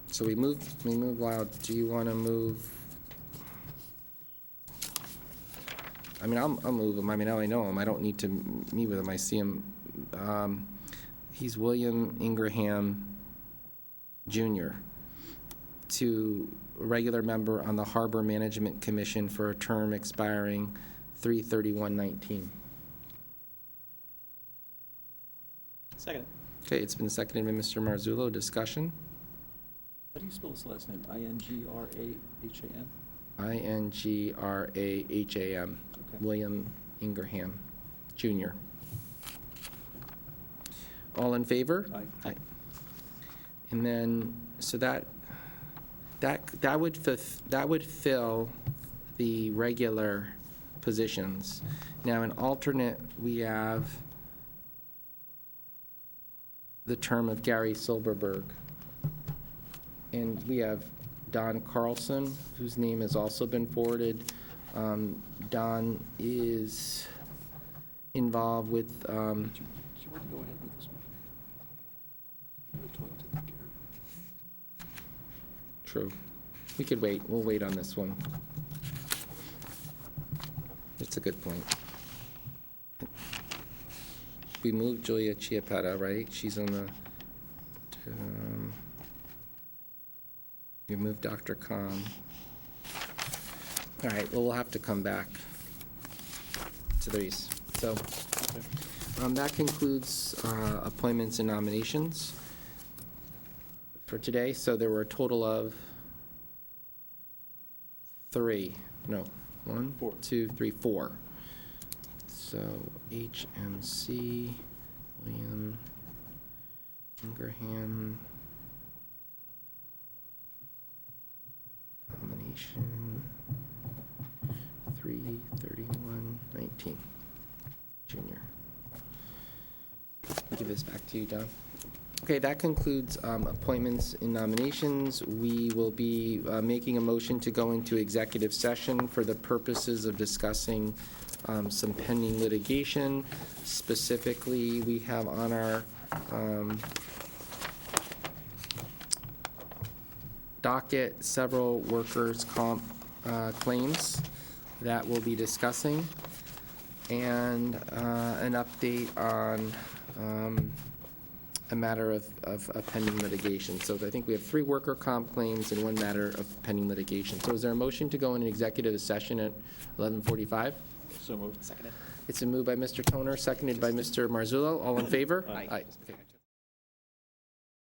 So we moved Loud. Do you want to move? I mean, I'll move him. I mean, now I know him. I don't need to meet with him. I see him. He's William Ingraham Jr. to regular member on the Harbor Management Commission for a term expiring 3/31/19. Second. Okay, it's been seconded by Mr. Marzullo. Discussion? How do you spell his last name? Ingraham? Ingraham, Okay. William Ingraham Jr. All in favor? Aye. And then, so that would fill the regular positions. Now, an alternate, we have the term of Gary Silverberg. And we have Don Carlson, whose name has also been forwarded. Don is involved with, Do you want to go ahead with this one? I'm gonna talk to Gary. true. We could wait, we'll wait on this one. It's a good point. We moved Julia Chiappetta, right? She's on the, we moved Dr. Khan. All right, well, we'll have to come back to these. So, that concludes appointments and nominations for today. So there were a total of 4. So HMC, William Ingraham, nomination 3/31/19, Junior. I'll give this back to you, Don. Okay, that concludes appointments and nominations. We will be making a motion to go into executive session for the purposes of discussing some pending litigation. Specifically, we have on our docket several workers' comp claims that we'll be discussing, and an update on a matter of pending litigation. So I think we have 3 worker comp claims and 1 matter of pending litigation. So is there a motion to go into executive session at 11:45? So moved. Seconded. It's a move by Mr. Toner, seconded by Mr. Marzullo. All in favor? Aye. Okay.